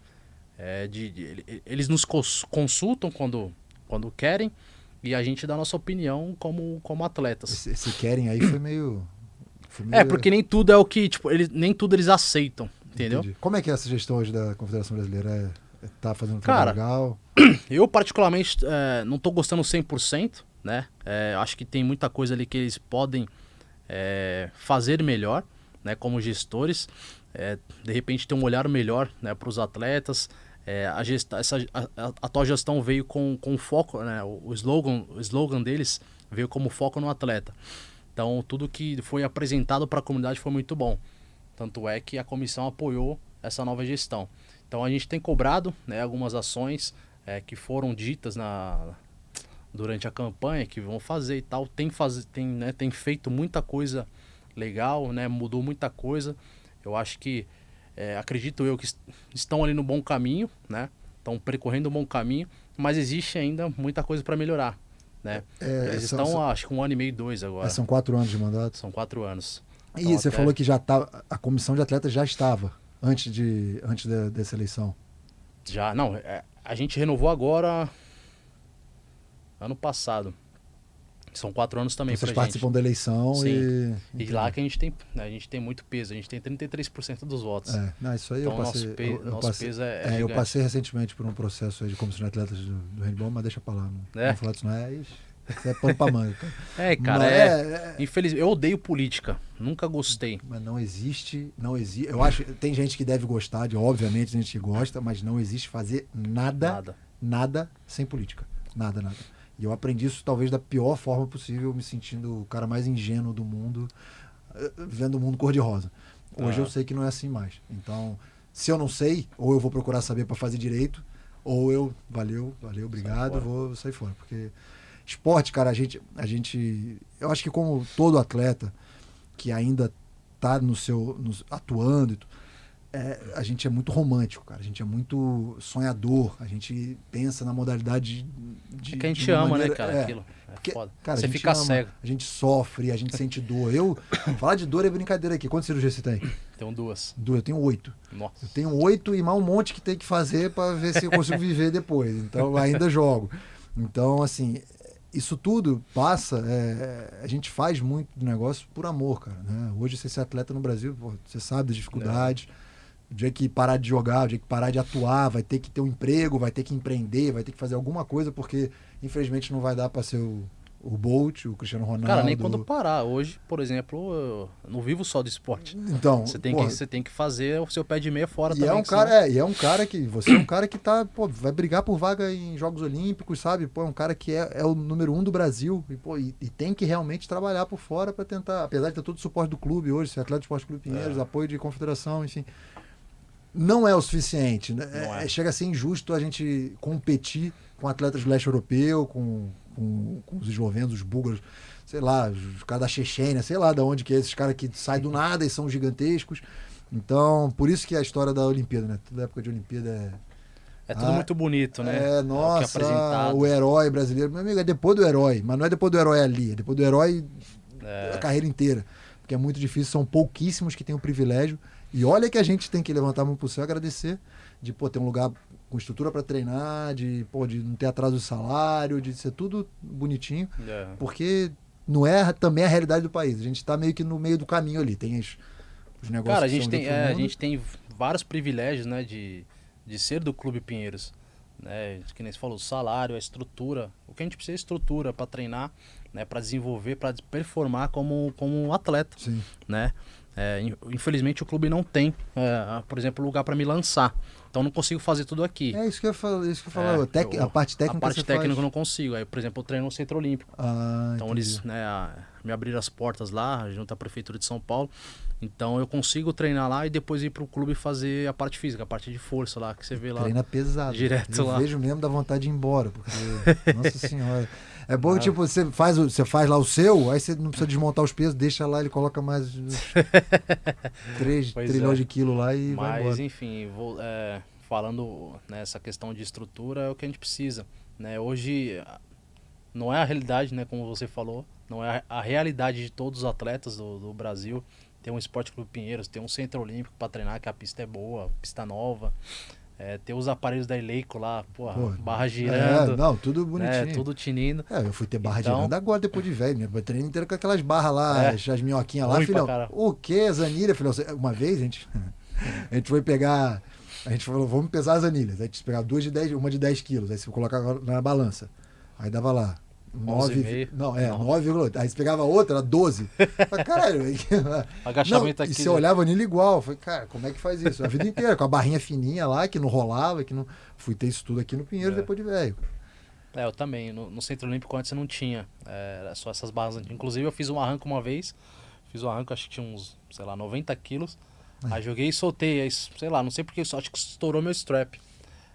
eles nos consultam quando querem e a gente dá a nossa opinião como atletas. Esse querem aí foi meio... porque nem tudo é o que, tipo, nem tudo eles aceitam, entendeu? Entendi. Como é que é essa gestão hoje da Confederação Brasileira? Tá fazendo um trabalho legal? Eu particularmente não tô gostando 100%, né? Acho que tem muita coisa ali que eles podem fazer melhor, né? Como gestores, de repente ter um olhar melhor, né, para os atletas. A atual gestão veio com foco, né? O slogan deles veio como foco no atleta. Então tudo que foi apresentado para a comunidade foi muito bom. Tanto é que a comissão apoiou essa nova gestão. Então a gente tem cobrado, né, algumas ações que foram ditas durante a campanha que vão fazer e tal. Tem feito muita coisa legal, né, mudou muita coisa. Eu acho que, acredito eu que estão ali no bom caminho, né, estão percorrendo um bom caminho, mas existe ainda muita coisa para melhorar. Né? Eles estão, acho que 1 ano e meio, 2 agora. São 4 anos de mandato? São 4 anos. E então, você falou que a comissão de atletas já estava antes dessa eleição? Já, não. A gente renovou agora, ano passado. São 4 anos também. Vocês participam da eleição. Sim. E lá que a gente tem muito peso. A gente tem 33% dos votos. Não, isso aí então, nosso peso é eu passei recentemente por um processo de comissão de atletas do handball, mas deixa pra lá. Não falar disso, não é... Isso é pano pra manga. Cara. Infelizmente, eu odeio política. Nunca gostei. Mas não existe. Eu acho que tem gente que deve gostar, obviamente, gente que gosta, mas não existe fazer nada sem política. Nada. E eu aprendi isso talvez da pior forma possível, me sentindo o cara mais ingênuo do mundo, vendo o mundo cor-de-rosa. Hoje eu sei que não é assim mais. Então, se eu não sei, ou eu vou procurar saber para fazer direito, ou eu, valeu, obrigado, vou sair fora. Porque esporte, cara, a gente eu acho que como todo atleta que ainda está atuando, a gente é muito romântico, cara. A gente é muito sonhador. A gente pensa na modalidade de. É que a gente de uma ama, maneira, né, cara? Aquilo. Foda. Cara, Você a gente fica ama, cego. a gente sofre, a gente sente dor. Falar de dor é brincadeira aqui. Quantas cirurgias você tem? Tenho 2. Duas, eu tenho 8. Nossa. Eu tenho 8 e mais um monte que tem que fazer para ver se eu consigo viver depois. Então, ainda jogo. Então, assim, isso tudo passa. A gente faz muito do negócio por amor, cara. Né? Hoje, você ser atleta no Brasil, pô, você sabe das dificuldades. O dia que parar de jogar, o dia que parar de atuar, vai ter que ter um emprego, vai ter que empreender, vai ter que fazer alguma coisa, porque, infelizmente, não vai dar para ser o Bolt, o Cristiano Ronaldo. Cara, nem quando parar. Hoje, por exemplo, eu não vivo só do esporte. Então, você tem que fazer o seu pé de meia fora também. E é um cara que... Você é um cara que tá, vai brigar por vaga em Jogos Olímpicos, sabe? Pô, é um cara que é o número 1 do Brasil e tem que realmente trabalhar por fora para tentar, apesar de ter todo o suporte do clube hoje, ser atleta do Esporte Clube Pinheiros, apoio de confederação, enfim... Não é o suficiente. Né? Chega a ser injusto a gente competir com atletas do leste europeu, com os eslovenos, os búlgaros, sei lá, os caras da Chechênia, sei lá de onde que é esses caras que saem do nada e são gigantescos. Então, por isso que a história da Olimpíada, né? Toda época de Olimpíada é tudo muito bonito, né? Nossa, o herói brasileiro. Meu amigo, é depois do herói, mas não é depois do herói ali, é depois do herói a carreira inteira. Porque é muito difícil, são pouquíssimos que têm o privilégio. E olha que a gente tem que levantar a mão pro céu e agradecer de ter um lugar com estrutura para treinar, de não ter atraso de salário, de ser tudo bonitinho, porque não é também a realidade do país. A gente está meio que no meio do caminho ali. Tem os negócios. Cara, a gente tem vários privilégios, né, de ser do Clube Pinheiros. Né? Que nem você falou, o salário, a estrutura. O que a gente precisa é estrutura para treinar, né, para desenvolver, para performar como um atleta. Sim. Né? Infelizmente o clube não tem, por exemplo, lugar para me lançar. Então não consigo fazer tudo aqui. É isso que eu falo. A parte técnica. A parte técnica eu não consigo. Aí, por exemplo, eu treino no Centro Olímpico. Então entendi. eles me abriram as portas lá, junto à Prefeitura de São Paulo. Então eu consigo treinar lá e depois ir pro clube fazer a parte física, a parte de força lá, que você vê lá. Treina pesado. Direto lá. Eu vejo mesmo da vontade de ir embora, porque, nossa senhora. É bom que tipo, você faz lá o seu, aí você não precisa desmontar os pesos, deixa lá, ele coloca mais 3 trilhões de quilos lá e vai embora. Mas enfim, falando nessa questão de estrutura, é o que a gente precisa. Né? Hoje não é a realidade, né, como você falou, não é a realidade de todos os atletas do Brasil. Tem um Esporte Clube Pinheiros, tem um Centro Olímpico para treinar, que a pista é boa, pista nova. Tem os aparelhos da Eleico lá, barra girando. Não, tudo bonitinho. Tudo tinindo. Eu fui ter barra girando agora, depois de velho, né? Eu treinei inteiro com aquelas barras lá, as minhoquinhas lá, filhão. O quê? As anilhas, filhão? Uma vez a gente foi pegar... A gente falou, vamos pesar as anilhas. Aí a gente pegava uma de 10 quilos. Aí você colocava na balança. Aí dava lá. 9,8. Aí você pegava outra, era 12. Falei, caralho. Agachamento aqui. E você olhava a anilha igual. Falei, cara, como é que faz isso? A vida inteira, com a barrinha fininha lá, que não rolava, que não. Fui ter isso tudo aqui no Pinheiro depois de velho. Eu também. No Centro Olímpico antes eu não tinha. Era só essas barras. Inclusive eu fiz um arranco uma vez. Fiz um arranco, acho que tinha uns, 90 quilos. Aí joguei e soltei. Aí, sei lá, não sei porque, acho que estourou meu strap.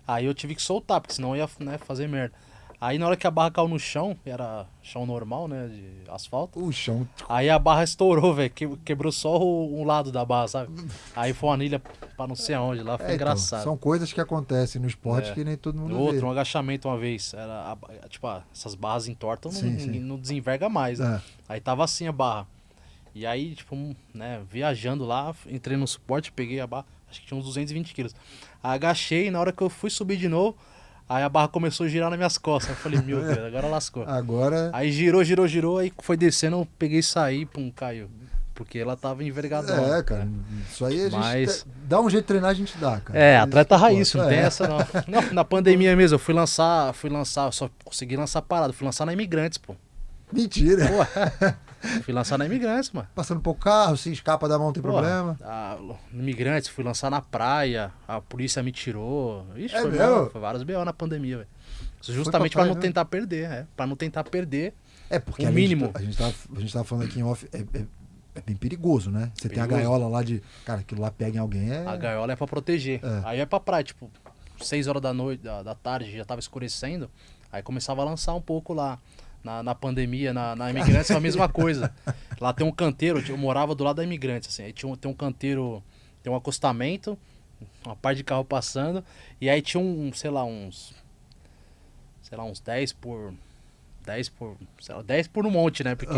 Aí eu tive que soltar, porque senão eu ia fazer merda. Aí na hora que a barra caiu no chão, era chão normal, né, de asfalto. O chão. Aí a barra estourou, velho, quebrou só um lado da barra, sabe? Aí foi uma anilha pra não sei aonde lá, foi engraçado. São coisas que acontecem no esporte que nem todo mundo vê. Um agachamento uma vez, essas barras entortam, não desenverga mais, né? Aí tava assim a barra. E aí, tipo, né, viajando lá, entrei no suporte, peguei a barra, acho que tinha uns 220 quilos. Aí agachei, na hora que eu fui subir de novo, aí a barra começou a girar nas minhas costas. Eu falei, meu Deus, agora lascou. Aí girou, aí foi descendo, eu peguei e saí, caiu. Porque ela tava envergadona. Cara, isso aí a gente dá um jeito de treinar, a gente dá, cara. Atleta raiz, não tem essa não. Não, na pandemia mesmo, eu fui lançar, só consegui lançar parado, fui lançar na Imigrantes, pô. Mentira. Fui lançar na Imigrantes, mano. Passando por carro, se escapa da mão, não tem problema. Imigrantes, fui lançar na praia, a polícia me tirou. Ixi, foi vários BO na pandemia, velho. Justamente pra não tentar perder, pra não tentar perder porque o mínimo. A gente tava falando aqui em off, é bem perigoso, né? Você tem a gaiola lá de... Cara, aquilo lá pega em alguém, A gaiola é pra proteger. Aí é pra praia, tipo, 6 horas da tarde, já tava escurecendo, aí começava a lançar um pouco lá. Na pandemia, na Imigrantes, é a mesma coisa. Lá tem um canteiro, eu morava do lado da Imigrantes, assim, aí tem um canteiro tem um acostamento, uma parte de carro passando, e aí tinha uns 10 por, sei lá, 10 por um monte, né? Porque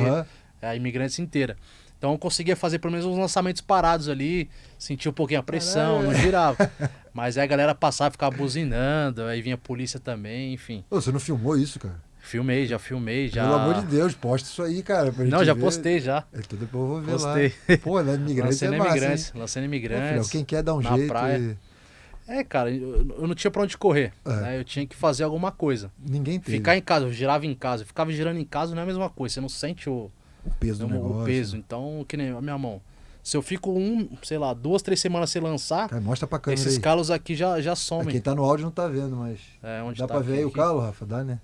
é a imigrantes inteira. Então eu conseguia fazer pelo menos uns lançamentos parados ali, sentia um pouquinho a pressão, não girava. Mas aí a galera passava, ficava buzinando, aí vinha a polícia também, enfim. Ô, você não filmou isso, cara? Já filmei. Pelo amor de Deus, posta isso aí, cara. Pra gente Não, já ver. postei já. Então depois eu vou ver Postei. lá. Pô, lá Imigrantes é massa, Lancei no Pô, Imigrantes. filhão, quem quer dar um na jeito. praia. Cara, eu não tinha pra onde correr. Né? Eu tinha que fazer alguma coisa. Ninguém teve. Ficar em casa, eu girava em casa. Eu ficava girando em casa não é a mesma coisa. Você não sente o peso do negócio. O peso. Então, que nem a minha mão. Se eu fico 2, 3 semanas sem lançar, cara, mostra pra câmera esses aí. calos aqui já somem. Quem tá no áudio não tá vendo, mas onde dá tá pra ver aí o calo, Rafa? Dá, né?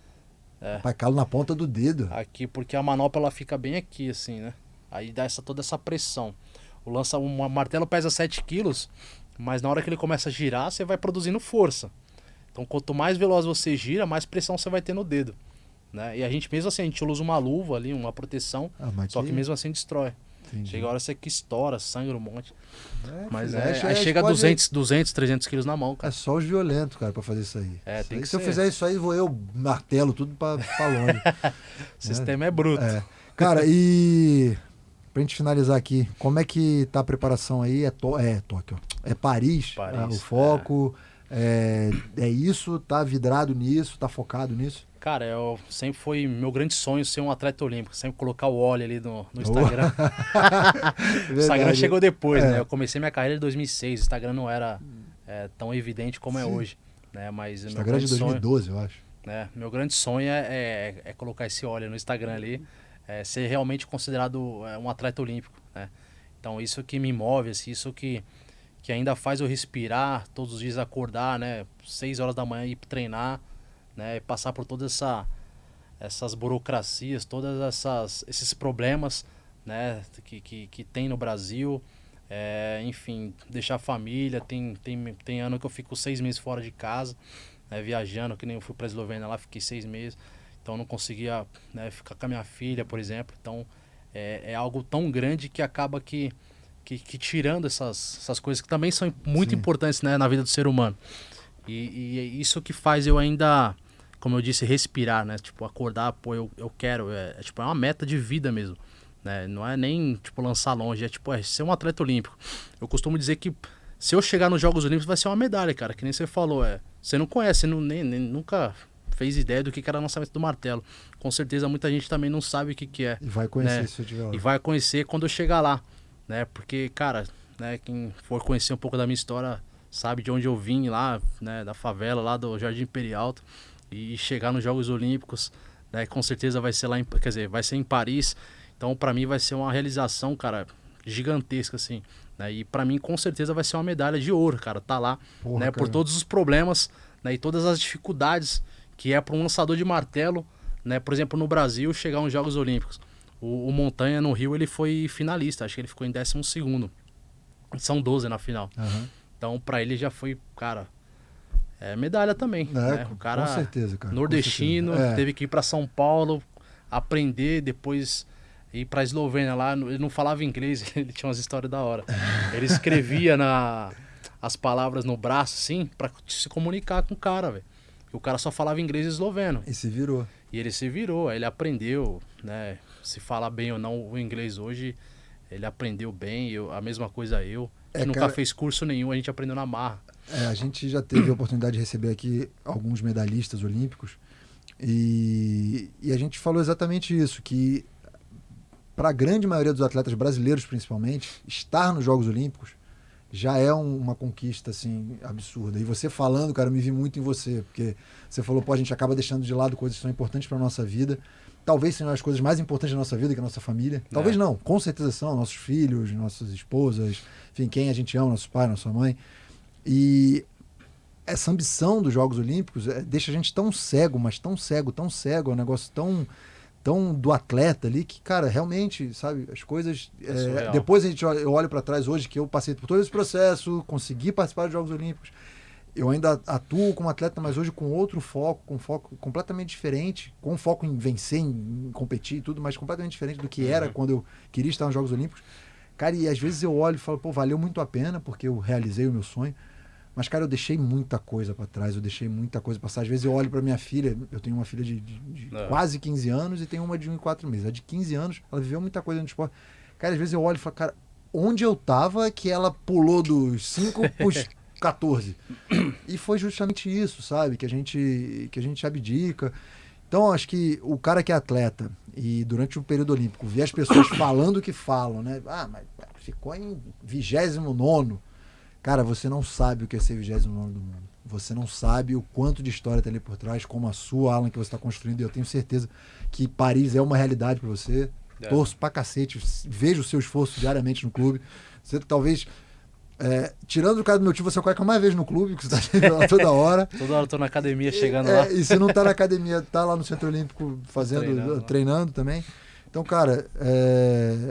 Pai, calo na ponta do dedo. Aqui, porque a manopla ela fica bem aqui, assim, né? Aí dá toda essa pressão. O martelo pesa 7 quilos, mas na hora que ele começa a girar, você vai produzindo força. Então, quanto mais veloz você gira, mais pressão você vai ter no dedo. Né? E a gente, mesmo assim, a gente usa uma luva ali, uma proteção, só que mesmo assim destrói. Entendi. Chega a hora que estoura, sangra um monte. Mas aí chega a 200, 300 quilos na mão, cara. É só os violentos, cara, pra fazer isso aí. Tem que se ser. eu fizer isso aí, vou eu martelo tudo pra longe. O sistema é bruto. Cara, e pra gente finalizar aqui, como é que tá a preparação aí? É Tóquio. É Paris. O foco. É isso? Tá vidrado nisso? Tá focado nisso? Cara, sempre foi meu grande sonho ser um atleta olímpico, sempre colocar o óleo ali no Instagram. O Instagram chegou depois, né? Eu comecei minha carreira em 2006, o Instagram não era tão evidente como é hoje. Né? Mas o Instagram é de 2012, eu acho. Né? Meu grande sonho é colocar esse óleo no Instagram ali, ser realmente considerado um atleta olímpico. Né? Então isso que me move, assim, isso que ainda faz eu respirar, todos os dias acordar, né? 6 horas da manhã ir treinar, né, passar por todas essas burocracias, esses problemas, né, que tem no Brasil, enfim, deixar a família, tem ano que eu fico 6 meses fora de casa, né, viajando, que nem eu fui para a Eslovênia lá, fiquei 6 meses, então não conseguia, né, ficar com a minha filha, por exemplo, então é algo tão grande que acaba que tirando essas coisas que também são muito importantes, né, na vida do ser humano, e é isso que faz eu ainda, como eu disse, respirar, né? Tipo, acordar, pô, eu quero. É uma meta de vida mesmo. Né? Não é nem, tipo, lançar longe. É ser um atleta olímpico. Eu costumo dizer que se eu chegar nos Jogos Olímpicos vai ser uma medalha, cara. Que nem você falou. Você não conhece, nunca fez ideia do que era o lançamento do martelo. Com certeza muita gente também não sabe o que é. E vai conhecer, né? Se eu tiver lá. E vai conhecer quando eu chegar lá. Né? Porque, cara, né, quem for conhecer um pouco da minha história sabe de onde eu vim lá, né, da favela, lá do Jardim Imperial. E chegar nos Jogos Olímpicos, né, com certeza vai ser vai ser em Paris. Então, para mim vai ser uma realização, cara, gigantesca, assim. Né, e para mim, com certeza, vai ser uma medalha de ouro, cara, tá lá, né, por todos os problemas, né, e todas as dificuldades que é para um lançador de martelo, né, por exemplo, no Brasil, chegar aos Jogos Olímpicos. O Montanha, no Rio, ele foi finalista, acho que ele ficou em 12º. São 12 na final. Uhum. Então, para ele já foi, cara... medalha também, né? O cara, com certeza, cara, nordestino, teve que ir para São Paulo, aprender, depois ir para Eslovênia lá. Ele não falava inglês, ele tinha umas histórias da hora. Ele escrevia as palavras no braço, assim, para se comunicar com o cara, velho. O cara só falava inglês e esloveno. E se virou. E ele se virou, aí ele aprendeu, né? Se fala bem ou não o inglês hoje, ele aprendeu bem, a mesma coisa eu. Que nunca fez curso nenhum, a gente aprendeu na marra. A gente já teve a oportunidade de receber aqui alguns medalhistas olímpicos e a gente falou exatamente isso, que para a grande maioria dos atletas brasileiros, principalmente, estar nos Jogos Olímpicos já é uma conquista assim, absurda. E você falando, cara, eu me vi muito em você, porque você falou, pô, a gente acaba deixando de lado coisas que são importantes para a nossa vida. Talvez sejam as coisas mais importantes da nossa vida, que a nossa família. Talvez não, com certeza são, nossos filhos, nossas esposas, enfim, quem a gente ama, nossos pais, nossa mãe. E essa ambição dos Jogos Olímpicos deixa a gente tão cego, mas tão cego, é um negócio tão do atleta ali que, cara, realmente, sabe, as coisas... depois eu olho para trás hoje que eu passei por todo esse processo, consegui participar dos Jogos Olímpicos, eu ainda atuo como atleta, mas hoje com outro foco, com foco completamente diferente, com foco em vencer, em competir e tudo, mas completamente diferente do que era quando eu queria estar nos Jogos Olímpicos. Cara, e às vezes eu olho e falo, pô, valeu muito a pena, porque eu realizei o meu sonho. Mas, cara, eu deixei muita coisa pra trás, eu deixei muita coisa passar. Às vezes eu olho pra minha filha, eu tenho uma filha de quase 15 anos e tenho uma de 1 e 4 meses. A de 15 anos, ela viveu muita coisa no esporte. Cara, às vezes eu olho e falo, cara, onde eu tava que ela pulou dos 5 pros 14? E foi justamente isso, sabe? Que a gente abdica. Então, acho que o cara que é atleta e durante o período olímpico vê as pessoas falando o que falam, né? Ah, mas ficou em 29º. Cara, você não sabe o que é ser 29º do mundo. Você não sabe o quanto de história tem ali por trás, como a sua, Alan, que você está construindo. E eu tenho certeza que Paris é uma realidade para você. Torço pra cacete, vejo o seu esforço diariamente no clube. Você talvez, tirando o cara do meu tio, você é o cara que eu mais vejo no clube, que você está lá toda hora. Toda hora eu tô na academia chegando lá. E se não tá na academia, tá lá no Centro Olímpico treinando também. Então, cara,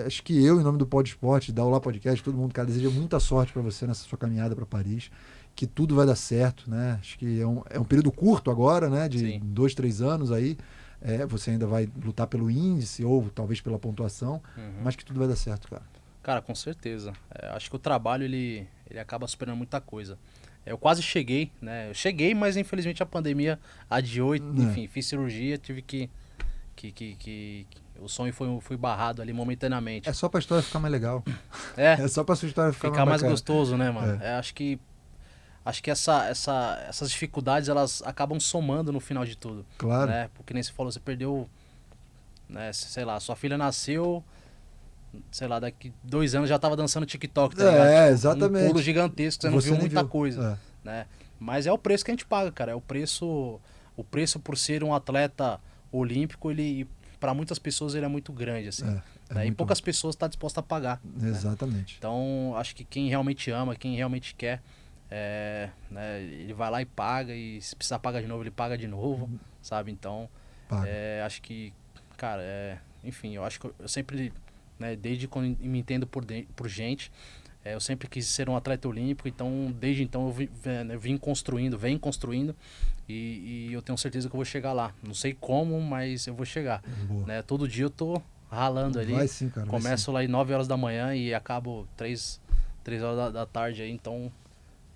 acho que eu, em nome do Pod Esporte, da Olá Podcast, todo mundo, cara, deseja muita sorte para você nessa sua caminhada para Paris, que tudo vai dar certo, né? Acho que é um período curto agora, né? De 2, 3 anos aí. Você ainda vai lutar pelo índice ou talvez pela pontuação, mas que tudo vai dar certo, cara. Cara, com certeza. Acho que o trabalho, ele acaba superando muita coisa. Eu quase cheguei, né? Eu cheguei, mas infelizmente a pandemia adiou, enfim, fiz cirurgia, tive que o sonho foi barrado ali momentaneamente. É só pra história ficar mais legal. É só pra sua história ficar mais gostoso, né, mano? Acho que essas dificuldades, elas acabam somando no final de tudo. Claro. Né? Porque nem você falou, você perdeu, né, sei lá, sua filha nasceu, sei lá, daqui 2 anos já tava dançando TikTok, tá ligado? Tipo, exatamente. Um pulo gigantesco, você não viu muita coisa. Né? Mas é o preço que a gente paga, cara. É o preço por ser um atleta olímpico, ele, para muitas pessoas, ele é muito grande, assim. E poucas pessoas estão dispostas a pagar. Exatamente. Né? Então, acho que quem realmente ama, quem realmente quer, né, ele vai lá e paga, e se precisar pagar de novo, ele paga de novo, sabe? Então, acho que, cara, enfim, eu acho que eu sempre, né, desde quando me entendo por gente, eu sempre quis ser um atleta olímpico, então desde então eu venho construindo, e eu tenho certeza que eu vou chegar lá. Não sei como, mas eu vou chegar. Né? Todo dia eu tô ralando ali. Vai sim, cara. Começo lá às 9 horas da manhã e acabo 3 horas da tarde aí, então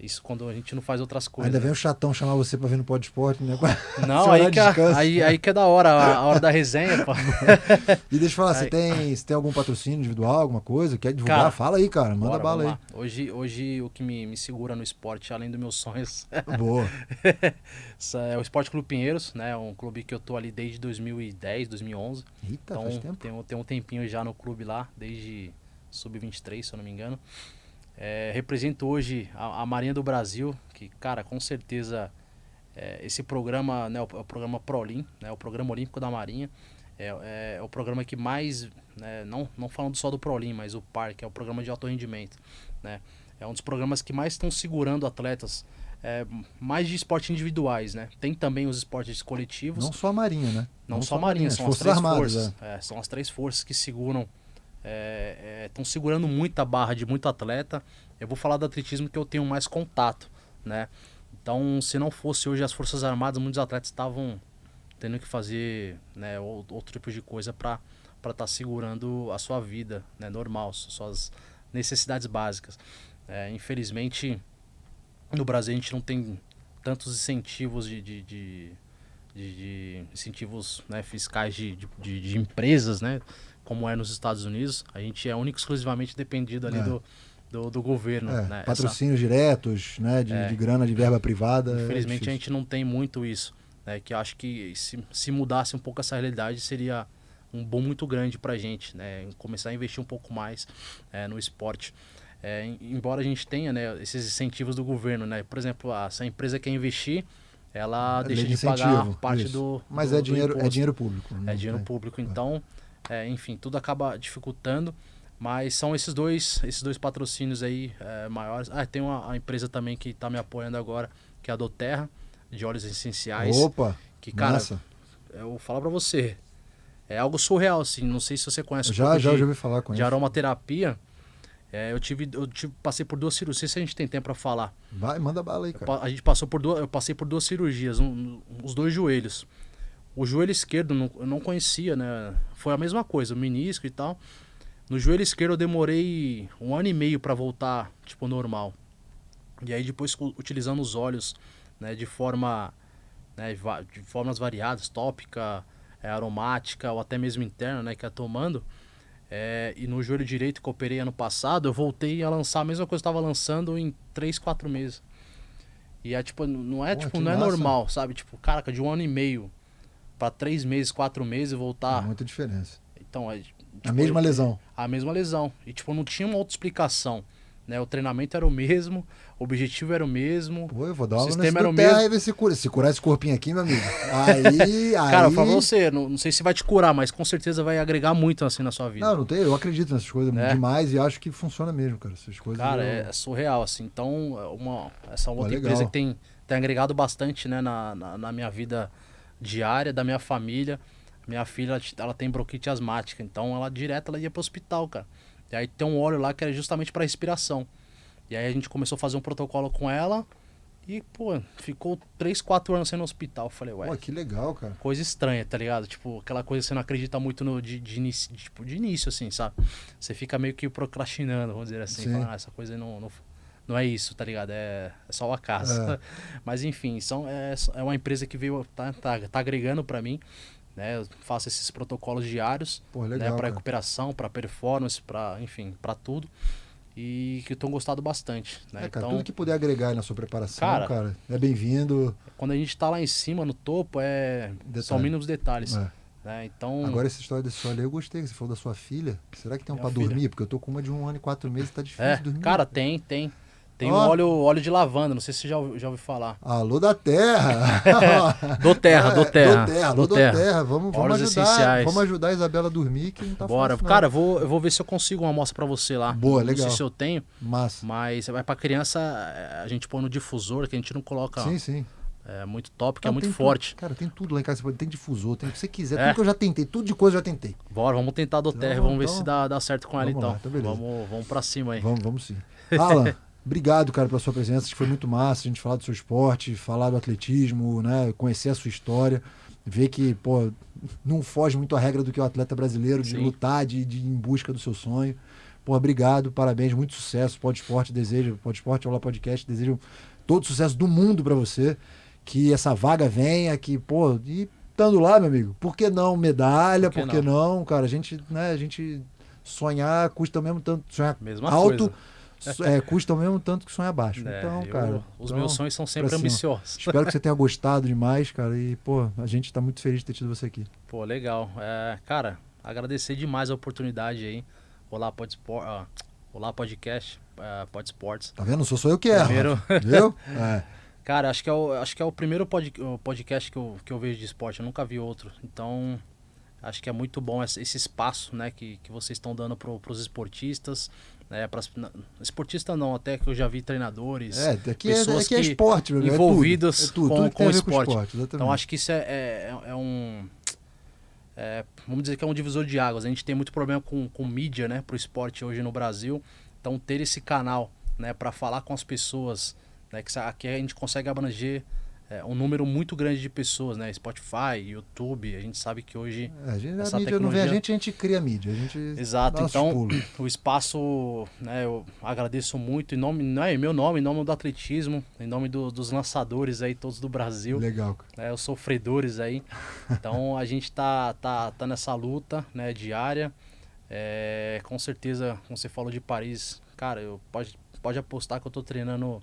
isso quando a gente não faz outras coisas. Ainda vem o chatão chamar você pra vir no Pod Esporte, né? Não, aí que é da hora, a hora da resenha, pô. E deixa eu falar, você tem algum patrocínio individual, alguma coisa? Quer divulgar? Cara, fala aí, cara, manda bala aí. Hoje o que me segura no esporte, além dos meus sonhos, boa. É o Esporte Clube Pinheiros, né? Um clube que eu tô ali desde 2010, 2011. Eita, então, faz tempo. Tem um tempinho já no clube lá, desde sub-23, se eu não me engano. Represento hoje a Marinha do Brasil, que, cara, com certeza esse programa, né, o programa ProOlim, né, o Programa Olímpico da Marinha, é o programa que mais, né, não falando só do ProOlim, mas o PAR, que é o programa de alto rendimento, né, é um dos programas que mais estão segurando atletas, mais de esportes individuais, né, tem também os esportes coletivos. Não só a Marinha, né? Não só a Marinha, são as 3 forças. São as 3 forças que seguram. Estão segurando muita barra de muito atleta. Eu vou falar do atletismo que eu tenho mais contato, né? Então, se não fosse hoje as Forças Armadas, muitos atletas estavam tendo que fazer, né, outro tipo de coisa para estar segurando a sua vida, né, normal, suas necessidades básicas. Infelizmente, no Brasil a gente não tem tantos incentivos de incentivos, né, fiscais de empresas, né? Como é nos Estados Unidos, a gente é único exclusivamente dependido ali do governo. Né? Patrocínios diretos, né, de grana de verba privada. Infelizmente a gente não tem muito isso. Né, que eu acho que se mudasse um pouco essa realidade seria um boom muito grande pra gente. Né, começar a investir um pouco mais no esporte. Embora a gente tenha, né, esses incentivos do governo. Né? Por exemplo, se a empresa quer investir, ela deixa de pagar parte do Mas do dinheiro público. É dinheiro público, então... enfim, tudo acaba dificultando, mas são esses dois patrocínios aí maiores. Tem a empresa também que está me apoiando agora, que é a Doterra, de óleos essenciais. Opa, que, cara, massa. Eu vou falar para você, é algo surreal, assim, não sei se você conhece já ouvi falar com de aromaterapia. Eu passei por 2 cirurgias, não sei se a gente tem tempo para falar. Vai, manda bala aí, cara. Eu passei por 2 cirurgias, os 2 joelhos. O joelho esquerdo eu não conhecia, né? Foi a mesma coisa, o menisco e tal. No joelho esquerdo eu demorei 1 ano e meio pra voltar, tipo, normal. E aí depois utilizando os óleos, né, de forma, né, de formas variadas, tópica, aromática ou até mesmo interna, né, que é tomando. E no joelho direito que eu operei ano passado, eu voltei a lançar a mesma coisa que eu estava lançando em 3, 4 meses. E é tipo, não é, Pô, tipo, que não é massa. normal, sabe? Tipo, caraca, de 1 ano e meio pra 3 meses, 4 meses É voltar. muita diferença. Então, A tipo, mesma lesão. A mesma lesão. E, tipo, não tinha uma outra explicação. Né? O treinamento era o mesmo, o objetivo era o mesmo, Pô, eu vou dar o uma sistema era no o terra mesmo. aí ver se cura. Se curar esse corpinho aqui, meu amigo. Aí. Cara, eu falo pra você, não sei se vai te curar, mas com certeza vai agregar muito assim na sua vida. Não tem. Eu acredito nessas coisas Né? demais e acho que funciona mesmo, cara. Essas coisas. Cara, é surreal, assim. Então, essa outra legal. empresa que tem agregado bastante, né, na minha vida diária, da minha família. Minha filha, ela tem bronquite asmática, então ela direto ela ia pro hospital, cara. E aí tem um óleo lá que era justamente pra respiração. E aí a gente começou a fazer um protocolo com ela e, pô, ficou 3, 4 anos sendo no hospital. Eu falei, ué, Pô, que legal, cara. coisa estranha, tá ligado? Tipo, aquela coisa que você não acredita muito de início, assim, sabe? Você fica meio que procrastinando, vamos dizer assim. Falando, essa coisa não é isso, tá ligado? É só o acaso. Mas enfim, é uma empresa que veio, tá agregando pra mim. Né, eu faço esses protocolos diários, pô, legal, né, para recuperação, para performance, enfim, para tudo. E que eu tô gostado bastante. Né? Cara, então, tudo que puder agregar aí na sua preparação, cara, é bem-vindo. Quando a gente tá lá em cima, no topo, são mínimos detalhes. Né? Então, agora, essa história desse óleo aí, eu gostei. Você falou da sua filha. Será que tem um pra filha. dormir? Porque eu tô com uma de 1 ano e 4 meses, tá difícil dormir. Cara, tem. Tem um óleo de lavanda, não sei se você já ouviu falar. Alô da terra! Do terra. Alô da terra. Vamos ajudar. Essenciais. Vamos ajudar a Isabela a dormir, que não tá Bora. fácil, não. Cara, eu vou ver se eu consigo uma amostra pra você lá. Boa, legal. Não sei se eu tenho. Massa. Mas vai pra criança, a gente põe no difusor, que a gente não coloca. Sim. É muito top, que é muito forte. Cara, tem tudo lá em casa. Tem difusor, tem o que você quiser. Tudo que eu já tentei. Tudo de coisa eu já tentei. Bora, vamos tentar do terra. Vamos ver se dá certo com ela, então. Vamos pra cima aí. Vamos sim. Alan, obrigado, cara, pela sua presença. Acho que foi muito massa a gente falar do seu esporte, falar do atletismo, né? Conhecer a sua história. Ver que, pô, não foge muito a regra do que é o atleta brasileiro, de lutar, de ir em busca do seu sonho. Pô, obrigado, parabéns, muito sucesso. Pod Esporte, Olá Podcast, desejo todo sucesso do mundo pra você. Que essa vaga venha, que, pô, e estando lá, meu amigo, por que não medalha? Por que não, cara? A gente sonhar custa o mesmo tanto, sonhar mesma alto coisa. custa o mesmo tanto que sonhar baixo. Então, cara... Os meus sonhos são sempre ambiciosos. Espero que você tenha gostado demais, cara, e, pô, a gente tá muito feliz de ter tido você aqui. Pô, legal. Cara, agradecer demais a oportunidade aí. Olá Podcast, Pod Sports. Tá vendo? Sou eu que erro. Primeiro... Viu? Cara, acho que é o primeiro podcast que eu vejo de esporte. Eu nunca vi outro. Então, acho que é muito bom esse espaço, né, que vocês estão dando pros esportistas. Né, esportista não, até que eu já vi treinadores. Pessoas que é esporte, meu envolvidas tudo com o esporte. Então, acho que isso vamos dizer que é um divisor de águas. A gente tem muito problema com mídia, né, pro esporte hoje no Brasil. Então, ter esse canal, né, para falar com as pessoas. Né, que aqui a gente consegue abranger um número muito grande de pessoas, né? Spotify, YouTube, a gente sabe que hoje a mídia não vem a gente cria a mídia. Exato, então o espaço, né, eu agradeço muito em nome, não é em meu nome, em nome do atletismo, em nome dos lançadores aí todos do Brasil. Legal. Né, os sofredores aí. Então a gente tá nessa luta, né, diária. Com certeza, como você falou de Paris, cara, pode apostar que eu tô treinando,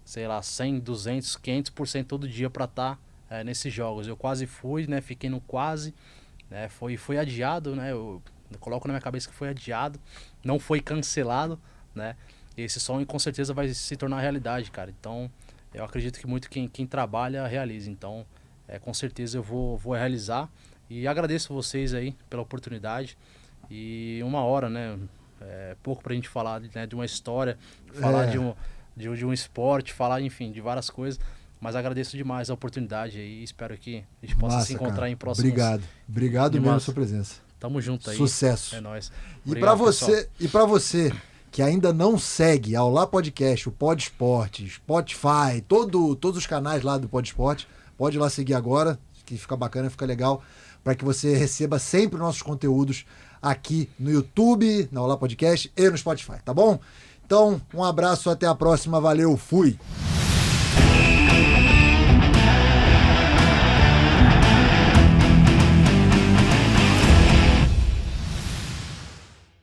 sei lá, 100, 200, 500% todo dia para estar nesses jogos. Eu quase fui, né? Fiquei no quase, né? Foi adiado, né? Eu coloco na minha cabeça que foi adiado, não foi cancelado, né? E esse sonho com certeza vai se tornar realidade, cara. Então, eu acredito que muito quem trabalha realiza. Então, com certeza eu vou realizar. E agradeço vocês aí pela oportunidade. E 1 hora, né? Pouco pra gente falar, né, de uma história, falar de um esporte, falar, enfim, de várias coisas. Mas agradeço demais a oportunidade e espero que a gente possa se encontrar em próximos... Obrigado mesmo pela sua presença. Tamo junto aí. Sucesso. É nóis. E para você que ainda não segue a Olá Podcast, o Pod Esporte, Spotify, todos os canais lá do Pod Esporte, pode ir lá seguir agora, que fica bacana, fica legal, para que você receba sempre nossos conteúdos aqui no YouTube, na Olá Podcast e no Spotify, tá bom? Então, um abraço, até a próxima, valeu, fui!